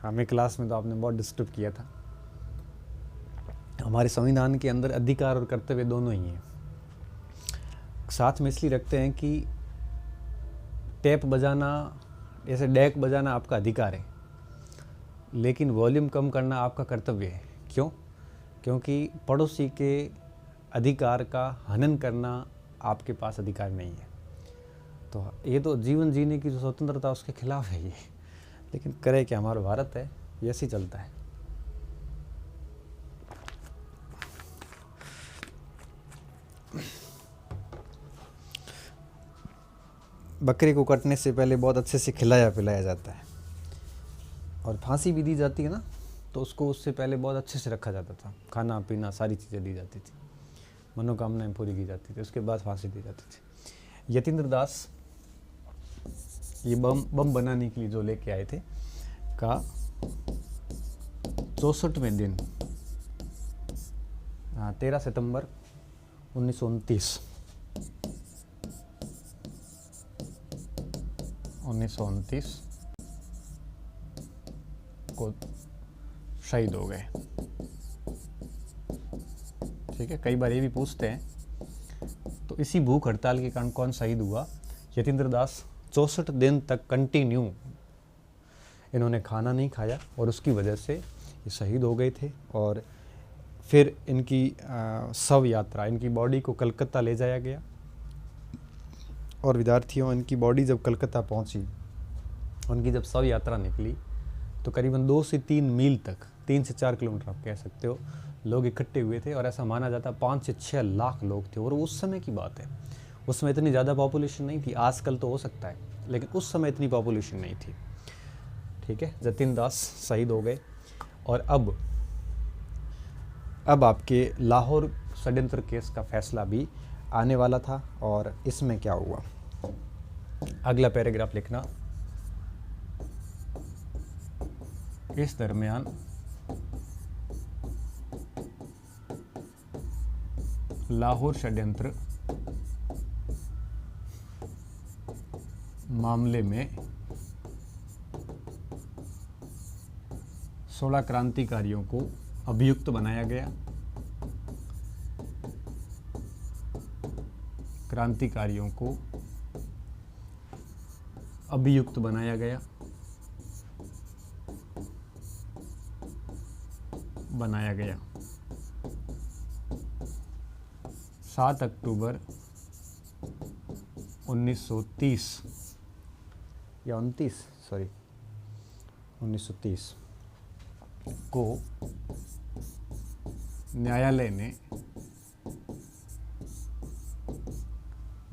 हमें क्लास में तो आपने बहुत डिस्टर्ब किया था। हमारे संविधान के अंदर अधिकार और कर्तव्य दोनों ही हैं। साथ में इसलिए रखते हैं कि टैप बजाना, जैसे डेक बजाना आपका अधिकार है, लेकिन वॉल्यूम कम करना आपका कर्तव्य है। क्यों? क्योंकि पड़ोसी के अधिकार का हनन करना आपके पास अधिकार नहीं है। तो ये तो जीवन जीने की जो स्वतंत्रता उसके खिलाफ है ये, लेकिन करे क्या, हमारा भारत है, ये ऐसे ही चलता है। बकरी को कटने से पहले बहुत अच्छे से खिलाया पिलाया जाता है, और फांसी भी दी जाती है ना, तो उसको उससे पहले बहुत अच्छे से रखा जाता था। खाना पीना सारी चीज़ें दी जाती थी, मनोकामनाएं पूरी की जाती थी, उसके बाद फांसी दी जाती थी। यतीन्द्र दास ये बम बनाने के लिए जो लेके आए थे का 64वें दिन 13 सितंबर 1929 को शहीद हो गए। ठीक है, कई बार ये भी पूछते हैं, तो इसी भूख हड़ताल के कारण कौन शहीद हुआ? यतीन्द्र दास 64 दिन तक कंटिन्यू इन्होंने खाना नहीं खाया और उसकी वजह से ये शहीद हो गए थे। और फिर इनकी शव यात्रा, इनकी बॉडी को कलकत्ता ले जाया गया, और विद्यार्थियों, इनकी बॉडी जब कलकत्ता पहुंची, उनकी जब शव यात्रा निकली, तो करीबन 2 से 3 मील तक, 3 से 4 किलोमीटर आप कह सकते हो, लोग इकट्ठे हुए थे। और ऐसा माना जाता 5 से 6 लाख लोग थे। और उस समय की बात है, उस समय इतनी ज़्यादा पॉपुलेशन नहीं थी। आजकल तो हो सकता है, लेकिन उस समय इतनी पॉपुलेशन नहीं थी। ठीक है, यतीन्द्र दास शहीद हो गए। और अब आपके लाहौर षड्यंत्र केस का फैसला भी आने वाला था। और इसमें क्या हुआ, अगला पैराग्राफ लिखना। इस दरमियान लाहौर षड्यंत्र मामले में 16 क्रांतिकारियों को अभियुक्त बनाया गया। क्रांतिकारियों को अभियुक्त बनाया गया 7 अक्टूबर 1930 या 1930 को न्यायालय ने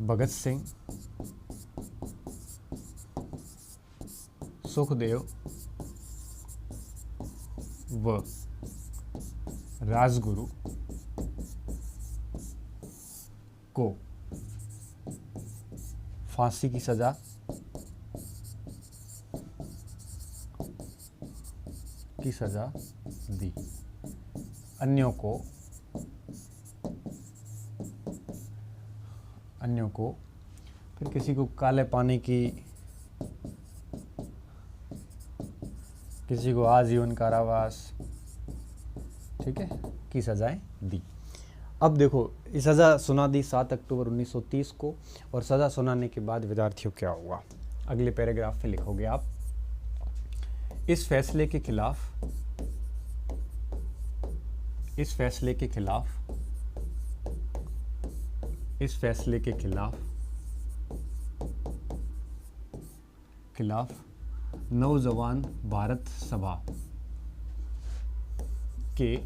भगत सिंह, सुखदेव व राजगुरु को फांसी की सजा दी। अन्यों को फिर किसी को काले पानी की किसी को आजीवन कारावास, ठीक है, की सज़ाएं दी। अब देखो, ये सज़ा सुना दी 7 अक्टूबर 1930 को, और सज़ा सुनाने के बाद विद्यार्थियों क्या हुआ, अगले पैराग्राफ में लिखोगे आप। इस फैसले के खिलाफ, इस फैसले के खिलाफ, इस फैसले के खिलाफ नौजवान भारत सभा के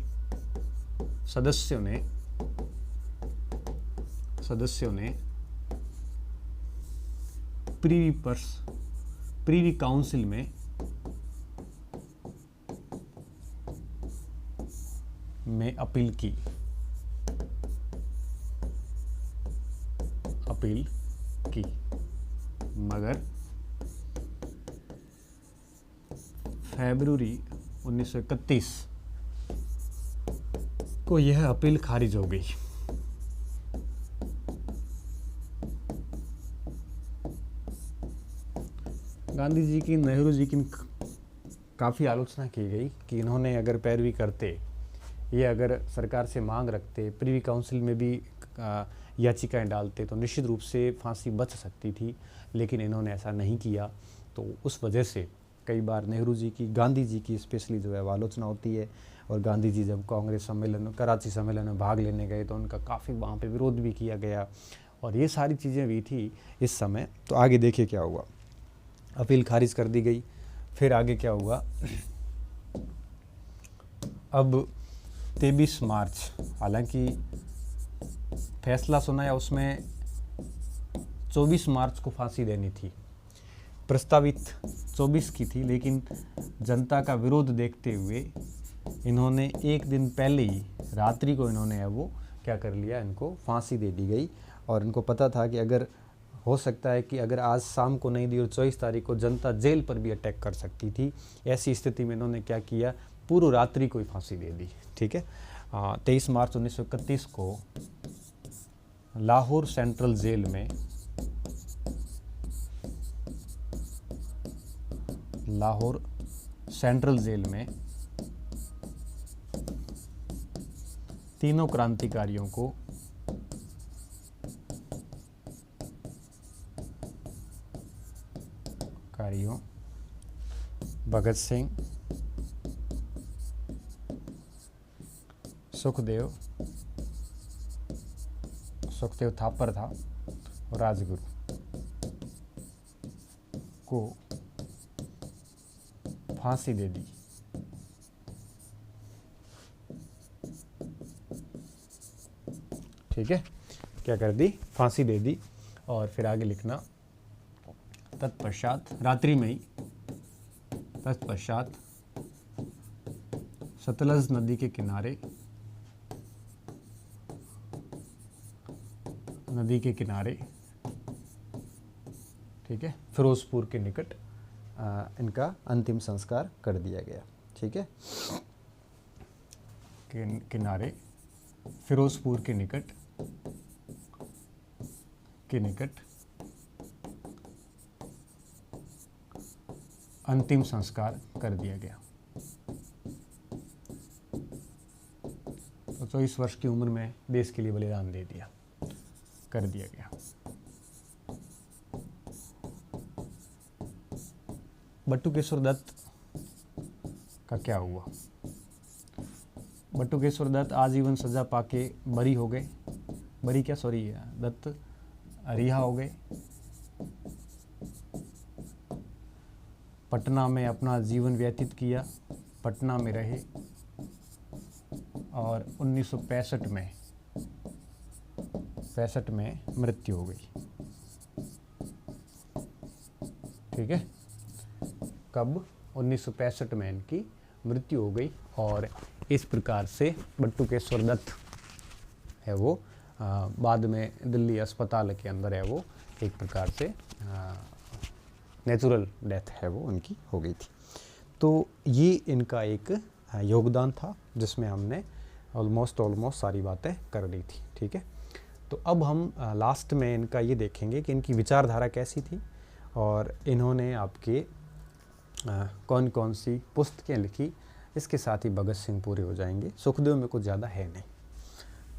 सदस्यों ने प्रीवी काउंसिल में अपील की, मगर फरवरी 1931 को यह अपील खारिज हो गई। गांधी जी की, नेहरू जी की काफ़ी आलोचना की गई कि इन्होंने अगर पैरवी करते, ये अगर सरकार से मांग रखते, प्रीवी काउंसिल में भी याचिकाएं डालते, तो निश्चित रूप से फांसी बच सकती थी, लेकिन इन्होंने ऐसा नहीं किया। तो उस वजह से कई बार नेहरू जी की, गांधी जी की स्पेशली जो है वो आलोचना होती है। और गांधी जी जब कांग्रेस सम्मेलन, कराची सम्मेलन में भाग लेने गए तो उनका काफ़ी वहाँ पे विरोध भी किया गया, और ये सारी चीज़ें भी थी इस समय। तो आगे देखिए क्या हुआ, अपील खारिज कर दी गई। फिर आगे क्या हुआ, अब 23 मार्च, हालांकि फैसला सुनाया उसमें 24 मार्च को फांसी देनी थी, प्रस्तावित 24 की थी, लेकिन जनता का विरोध देखते हुए इन्होंने एक दिन पहले ही, रात्रि को इन्होंने वो क्या कर लिया, इनको फांसी दे दी गई। और इनको पता था कि अगर हो सकता है कि अगर आज शाम को नहीं दी और 24 तारीख को जनता जेल पर भी अटैक कर सकती थी। ऐसी स्थिति में इन्होंने क्या किया, पूर्व रात्रि को ही फांसी दे दी। ठीक है, 23 मार्च 1931 को लाहौर सेंट्रल जेल में, लाहौर सेंट्रल जेल में तीनों क्रांतिकारियों को भगत सिंह, सुखदेव थापर था, और राजगुरु को फांसी दे दी। ठीक है, क्या कर दी, फांसी दे दी। और फिर आगे लिखना, तत्पश्चात रात्रि में ही, तत्पश्चात सतलज नदी के किनारे, ठीक है, फिरोजपुर के निकट इनका अंतिम संस्कार कर दिया गया। ठीक है, किनारे, फिरोजपुर के निकट अंतिम संस्कार कर दिया गया। तो 24 वर्ष की उम्र में देश के लिए बलिदान दे दिया, कर दिया गया। बटुकेश्वर दत्त का क्या हुआ, बटुकेश्वर दत्त आजीवन सजा पाके बरी हो गए, दत्त रिहा हो गए। पटना में अपना जीवन व्यतीत किया, पटना में रहे, और 1965 में मृत्यु हो गई। ठीक है, कब, 1965 में इनकी मृत्यु हो गई। और इस प्रकार से बटुकेश्वर दत्त है वो बाद में दिल्ली अस्पताल के अंदर है वो एक प्रकार से नेचुरल डेथ है वो उनकी हो गई थी। तो ये इनका एक योगदान था जिसमें हमने ऑलमोस्ट सारी बातें कर ली थी। ठीक है, तो अब हम लास्ट में इनका ये देखेंगे कि इनकी विचारधारा कैसी थी और इन्होंने आपके कौन कौन सी पुस्तकें लिखी, इसके साथ ही भगत सिंह पूरे हो जाएंगे। सुखदेव में कुछ ज़्यादा है नहीं,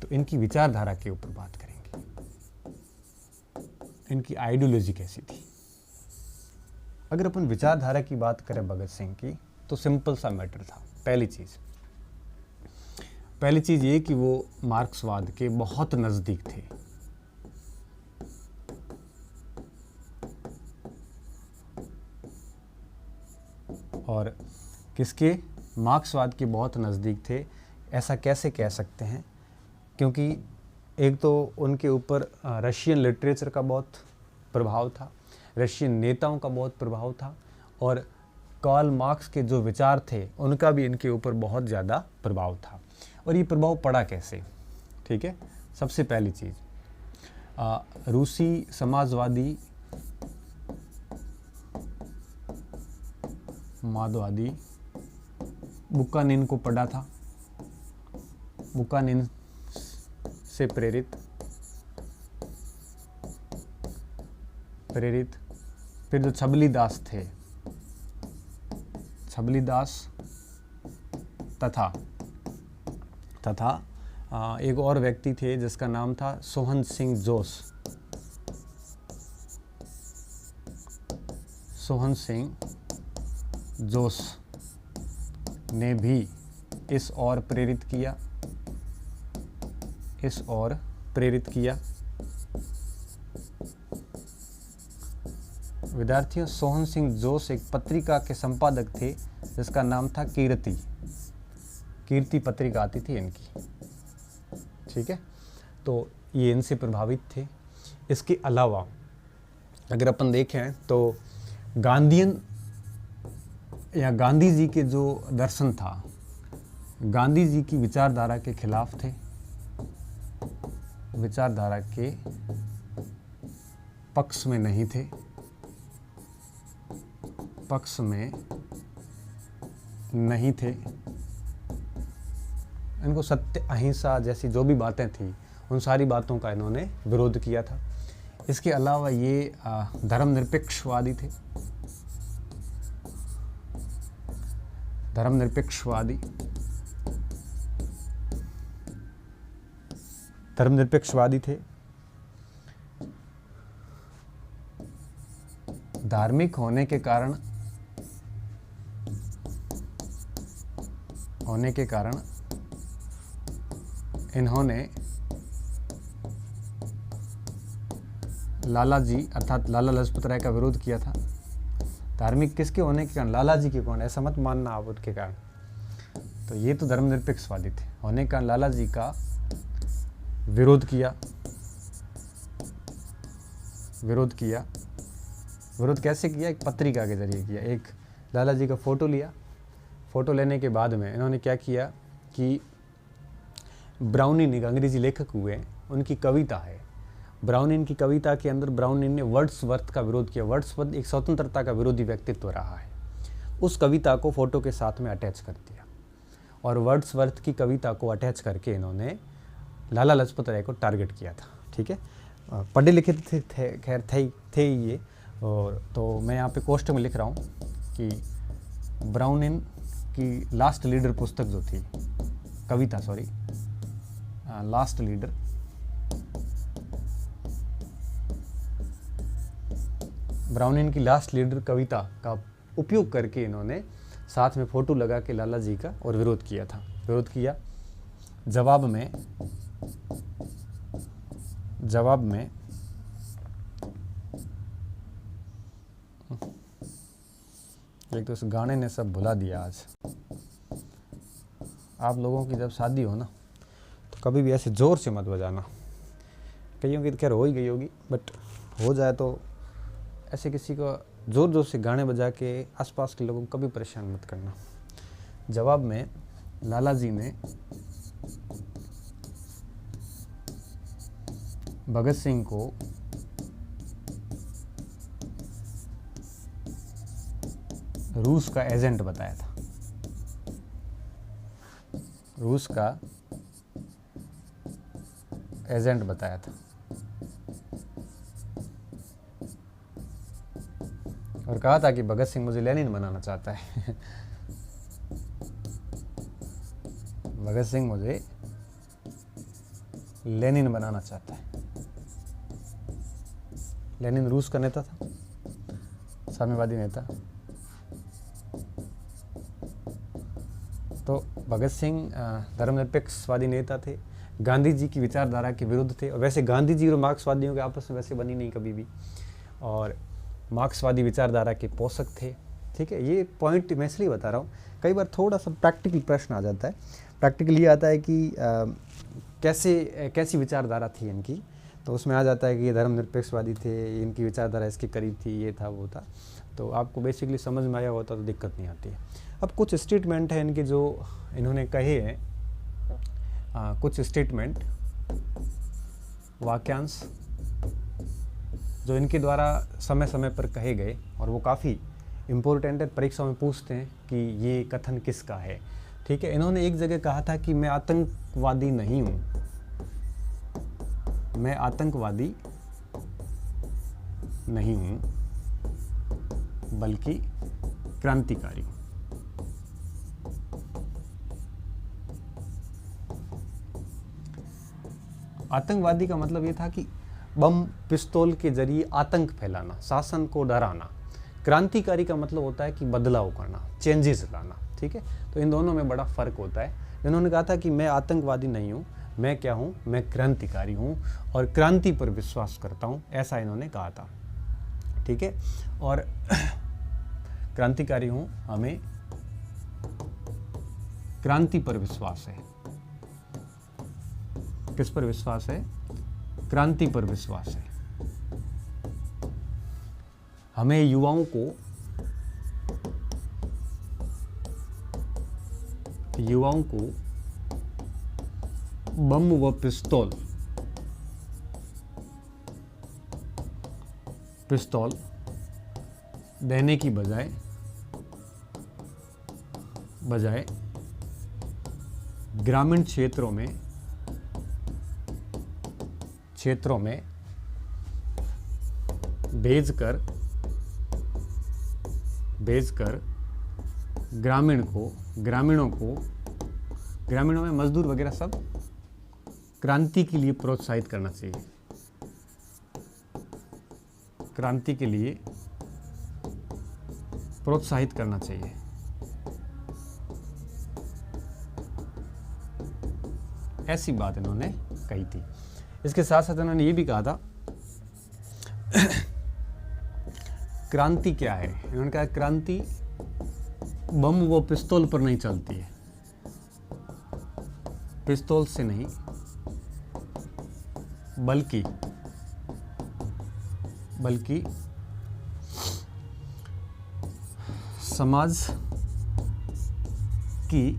तो इनकी विचारधारा के ऊपर बात करेंगे। इनकी आइडियोलॉजी कैसी थी। अगर अपन विचारधारा की बात करें भगत सिंह की, तो सिंपल सा मैटर था। पहली चीज़ ये कि वो मार्क्सवाद के बहुत नज़दीक थे। और किसके? मार्क्सवाद के बहुत नज़दीक थे। ऐसा कैसे कह सकते हैं? क्योंकि एक तो उनके ऊपर रशियन लिटरेचर का बहुत प्रभाव था, रशियन नेताओं का बहुत प्रभाव था, और कार्ल मार्क्स के जो विचार थे उनका भी इनके ऊपर बहुत ज़्यादा प्रभाव था। और ये प्रभाव पड़ा कैसे? ठीक है, सबसे पहली चीज़, रूसी समाजवादी मादवादी बुकानिन को पढ़ा था। बुकानिन से प्रेरित फिर जो छबलीदास थे, छबलीदास तथा एक और व्यक्ति थे जिसका नाम था सोहन सिंह जोश। सोहन सिंह जोश ने भी इस ओर प्रेरित किया। विद्यार्थियों, सोहन सिंह जोश एक पत्रिका के संपादक थे जिसका नाम था कीर्ति पत्रिका आती थी इनकी। ठीक है, तो ये इनसे प्रभावित थे। इसके अलावा अगर अपन देखें तो गांधीयन या गांधी जी के जो दर्शन था, गांधी जी की विचारधारा के खिलाफ थे, विचारधारा के पक्ष में नहीं थे, इनको सत्य अहिंसा जैसी जो भी बातें थी उन सारी बातों का इन्होंने विरोध किया था। इसके अलावा ये धर्मनिरपेक्षवादी थे। धर्मनिरपेक्षवादी थे। धार्मिक होने के कारण इन्होंने लाला जी अर्थात लाला लाजपत राय का विरोध किया था। धार्मिक किसके होने के कारण? लाला जी के कारण। ऐसा मत मानना आप उनके कारण। तो ये तो धर्मनिरपेक्षवादी थे, होने का लाला जी का विरोध किया। विरोध कैसे किया? एक पत्रिका के जरिए किया। एक लाला जी का फ़ोटो लिया। फ़ोटो लेने के बाद में इन्होंने क्या किया कि ब्राउनिन एक अंग्रेजी लेखक हुए, उनकी कविता है, ब्राउनिन की कविता के अंदर ब्राउनिन ने वर्ड्सवर्थ का विरोध किया। वर्ड्सवर्थ एक स्वतंत्रता का विरोधी व्यक्तित्व रहा है। उस कविता को फ़ोटो के साथ में अटैच कर दिया और वर्ड्सवर्थ की कविता को अटैच करके इन्होंने लाला लाजपत राय को टारगेट किया था। ठीक है, पढ़े लिखे थे खैर थे ये। और तो मैं यहाँ पे कोष्टक में लिख रहा हूँ कि ब्राउनिन की लास्ट लीडर पुस्तक जो थी, कविता लास्ट लीडर, ब्राउनिन की लास्ट लीडर कविता का उपयोग करके इन्होंने साथ में फ़ोटो लगा के लाला जी का और विरोध किया। जवाब में एक तो इस गाने ने सब भुला दिया आज। आप लोगों की जब शादी हो ना तो कभी भी ऐसे ज़ोर से मत बजाना। कईयों की तो खैर हो ही गई होगी, बट हो जाए तो ऐसे किसी को ज़ोर से गाने बजा के आसपास के लोगों को कभी परेशान मत करना। जवाब में लाला जी ने भगत सिंह को रूस का एजेंट बताया था। और कहा था कि भगत सिंह मुझे लेनिन बनाना चाहता है। भगत सिंह मुझे लेनिन बनाना चाहता है। लेनिन रूस का नेता था, साम्यवादी नेता। तो भगत सिंह धर्मनिरपेक्षवादी नेता थे, गांधी जी की विचारधारा के विरुद्ध थे। और वैसे गांधी जी और मार्क्सवादियों के आपस में वैसे बनी नहीं कभी भी, और मार्क्सवादी विचारधारा के पोषक थे। ठीक है, ये पॉइंट मैं इसलिए बता रहा हूँ, कई बार थोड़ा सा प्रैक्टिकल प्रश्न आ जाता है। प्रैक्टिकल ये आता है कि कैसी विचारधारा थी इनकी, तो उसमें आ जाता है कि ये धर्मनिरपेक्षवादी थे, इनकी विचारधारा इसके करीब थी, ये था वो था। तो आपको बेसिकली समझ में आया होता तो दिक्कत नहीं आती है। अब कुछ स्टेटमेंट हैं इनके जो इन्होंने कहे हैं, कुछ स्टेटमेंट, वाक्यांश जो इनके द्वारा समय समय पर कहे गए, और वो काफ़ी इम्पोर्टेंट है, परीक्षाओं में पूछते हैं कि ये कथन किसका है। ठीक है, इन्होंने एक जगह कहा था कि मैं आतंकवादी नहीं हूँ, मैं आतंकवादी नहीं हूँ बल्कि क्रांतिकारी हूँ। आतंकवादी का मतलब ये था कि बम पिस्तौल के जरिए आतंक फैलाना, शासन को डराना। क्रांतिकारी का मतलब होता है कि बदलाव करना, चेंजेस लाना। ठीक है, तो इन दोनों में बड़ा फ़र्क होता है। इन्होंने कहा था कि मैं आतंकवादी नहीं हूँ, मैं क्या हूँ, मैं क्रांतिकारी हूँ और क्रांति पर विश्वास करता हूँ, ऐसा इन्होंने कहा था। ठीक है, और क्रांतिकारी हूँ, हमें क्रांति पर विश्वास है। किस पर विश्वास है? क्रांति पर विश्वास है। हमें युवाओं को बम व पिस्तौल देने की बजाय ग्रामीण क्षेत्रों में भेजकर ग्रामीणों में मजदूर वगैरह सब क्रांति के लिए प्रोत्साहित करना चाहिए। क्रांति के लिए प्रोत्साहित करना चाहिए। ऐसी बात इन्होंने कही थी। इसके साथ साथ इन्होंने ये भी कहा था क्रांति क्या है। इन्होंने कहा क्रांति बम व पिस्तौल पर नहीं चलती है, पिस्तौल से नहीं, बल्कि समाज की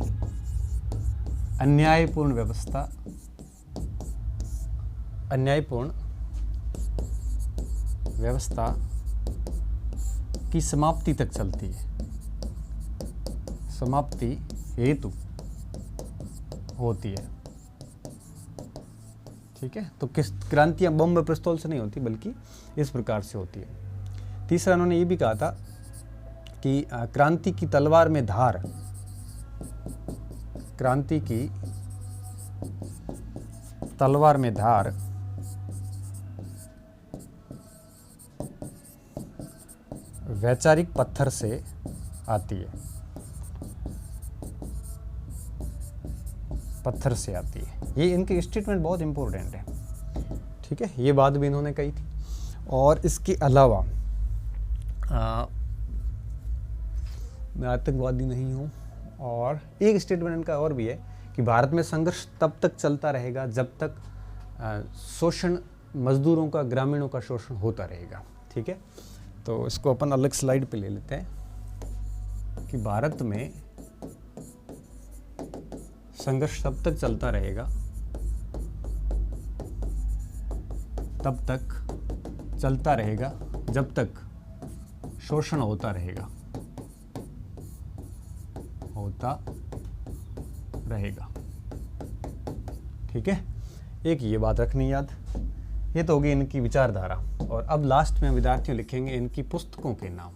अन्यायपूर्ण व्यवस्था की समाप्ति तक चलती है, समाप्ति हेतु होती है। ठीक है, तो किस क्रांतियां बम व पिस्तौल से नहीं होती बल्कि इस प्रकार से होती है। तीसरा उन्होंने ये भी कहा था कि क्रांति की तलवार में धार, क्रांति की तलवार में धार वैचारिक पत्थर से आती है, पत्थर से आती है। ये इनकी स्टेटमेंट बहुत इंपॉर्टेंट है। ठीक है, ये बात भी इन्होंने कही थी। और इसके अलावा मैं आतंकवादी नहीं हूँ, और एक स्टेटमेंट इनका और भी है कि भारत में संघर्ष तब तक चलता रहेगा जब तक शोषण, मजदूरों का, ग्रामीणों का शोषण होता रहेगा। ठीक है, तो इसको अपन अलग स्लाइड पे ले लेते हैं कि भारत में संघर्ष तब तक चलता रहेगा जब तक शोषण होता रहेगा। ठीक है, एक ये बात रखनी याद। ये तो होगी इनकी विचारधारा। और अब लास्ट में विद्यार्थियों लिखेंगे इनकी पुस्तकों के नाम।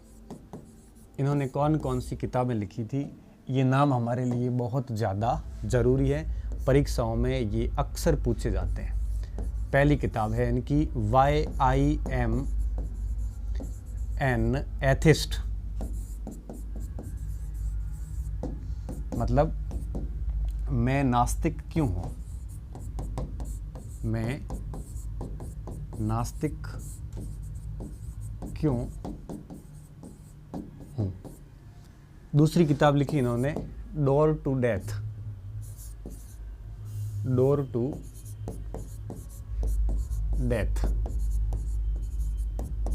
इन्होंने कौन कौन सी किताबें लिखी थी, ये नाम हमारे लिए बहुत ज़्यादा ज़रूरी है, परीक्षाओं में ये अक्सर पूछे जाते हैं। पहली किताब है इनकी why I am an atheist, मतलब मैं नास्तिक क्यों हूँ, मैं नास्तिक क्यों हूँ। दूसरी किताब लिखी इन्होंने door to death, door to death,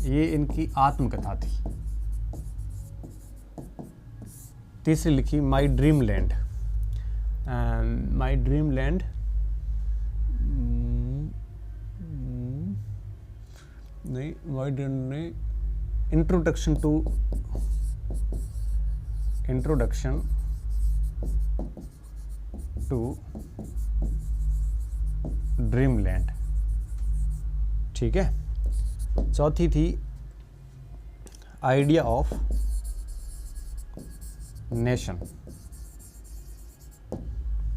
ये इनकी आत्मकथा थी। तीसरी लिखी my dream land, and my dream land नहीं, माई ड्रीम नहीं, इंट्रोडक्शन टू ड्रीम लैंड, ठीक है। चौथी थी आइडिया ऑफ नेशन,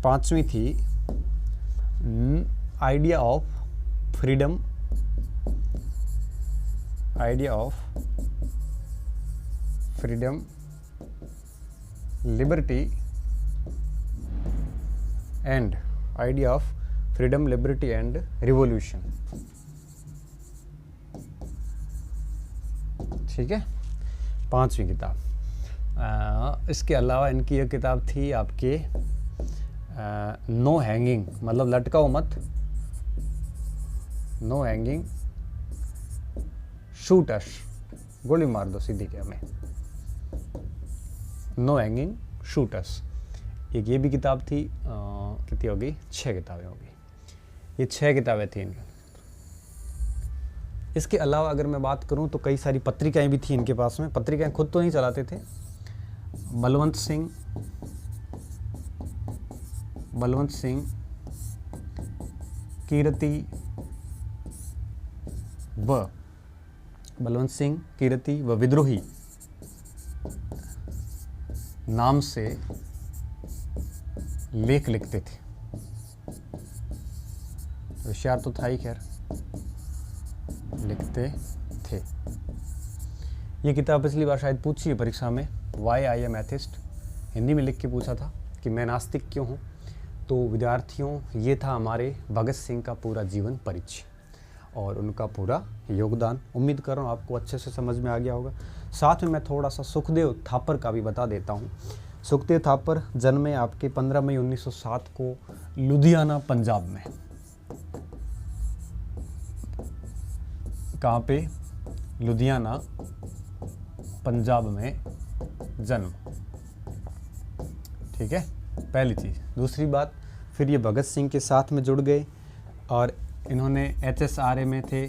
पांचवी थी idea of freedom, idea of freedom, liberty and idea of freedom, liberty and revolution, ठीक है, पांचवी किताब। इसके अलावा इनकी एक किताब थी आपके नो हैंगिंग, मतलब लटकाओ मत, नो हैंगिंग, शूट अस, गोली मार दो सीधी के हमें, नो हैंगिंग शूट अस। एक ये भी किताब थी, कितनी होगी, 6 किताबें होगी, ये 6 किताबें थी इनकी। इसके अलावा अगर मैं बात करूं तो कई सारी पत्रिकाएं भी थी इनके पास में, पत्रिकाएं खुद तो नहीं चलाते थे। बलवंत सिंह कीर्ति व बलवंत सिंह कीर्ति व विद्रोही नाम से लेख लिखते थे, होशियार तो था ही, खैर लिखते थे। ये किताब पिछली बार शायद पूछी है परीक्षा में, why I am atheist, Hindi में लिख के पूछा था कि मैं नास्तिक क्यों हूँ। तो विद्यार्थियों, ये था हमारे भगत सिंह का पूरा जीवन परिचय और उनका पूरा योगदान। उम्मीद कर रहा हूँ आपको अच्छे से समझ में आ गया होगा। साथ में मैं थोड़ा सा सुखदेव थापर का भी बता देता हूँ। सुखदेव थापर जन्मे आपके 15 मई 1907 को लुधियाना पंजाब में। कहाँ पे? लुधियाना पंजाब में जन्म, ठीक है, पहली चीज़। दूसरी बात, फिर ये भगत सिंह के साथ में जुड़ गए और इन्होंने HSRA में थे,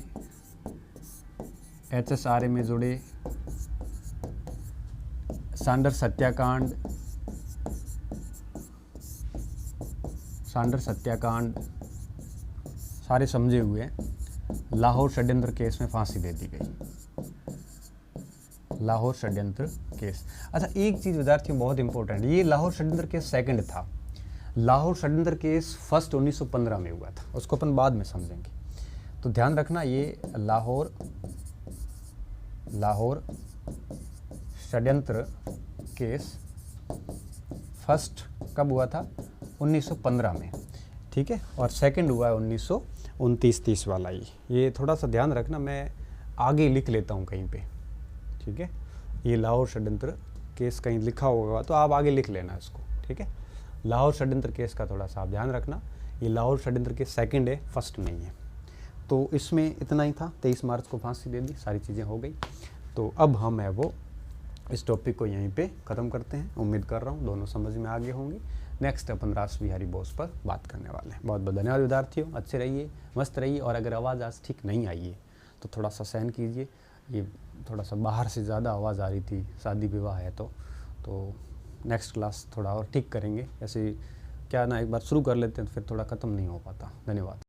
HSRA में जुड़े, सांडर सत्याकांड सारे समझे हुए हैं। लाहौर षड्यंत्र केस में फांसी दे दी गई, लाहौर षड्यंत्र केस। अच्छा, एक चीज़ विद्यार्थियों बहुत इंपॉर्टेंट, ये लाहौर षड्यंत्र केस सेकंड था, लाहौर षड्यंत्र केस फर्स्ट 1915 में हुआ था, उसको अपन बाद में समझेंगे। तो ध्यान रखना, ये लाहौर षड्यंत्र केस फर्स्ट कब हुआ था? 1915 में, ठीक है, और सेकंड हुआ है 1929-30 वाला। ये थोड़ा सा ध्यान रखना, मैं आगे लिख लेता हूँ कहीं पे, ठीक है। ये लाहौर षड्यंत्र केस कहीं लिखा होगा तो आप आगे लिख लेना इसको, ठीक है। लाहौर षड्यंत्र केस का थोड़ा सा आप ध्यान रखना, ये लाहौर षड्यंत्र केस सेकंड है, फर्स्ट नहीं है। तो इसमें इतना ही था, 23 मार्च को फांसी दे दी, सारी चीज़ें हो गई। तो अब हम है वो इस टॉपिक को यहीं पे ख़त्म करते हैं। उम्मीद कर रहा हूँ दोनों समझ में आगे होंगे। नेक्स्ट अपन रास बिहारी बोस पर बात करने वाले हैं। बहुत बहुत धन्यवाद विद्यार्थियों, अच्छे रहिए, मस्त रहिए। और अगर आवाज़ आज ठीक नहीं आई है तो थोड़ा सा सहन कीजिए, ये थोड़ा सा बाहर से ज़्यादा आवाज़ आ रही थी, शादी विवाह है तो नेक्स्ट क्लास थोड़ा और ठीक करेंगे। ऐसे क्या ना, एक बार शुरू कर लेते हैं तो फिर थोड़ा ख़त्म नहीं हो पाता। धन्यवाद।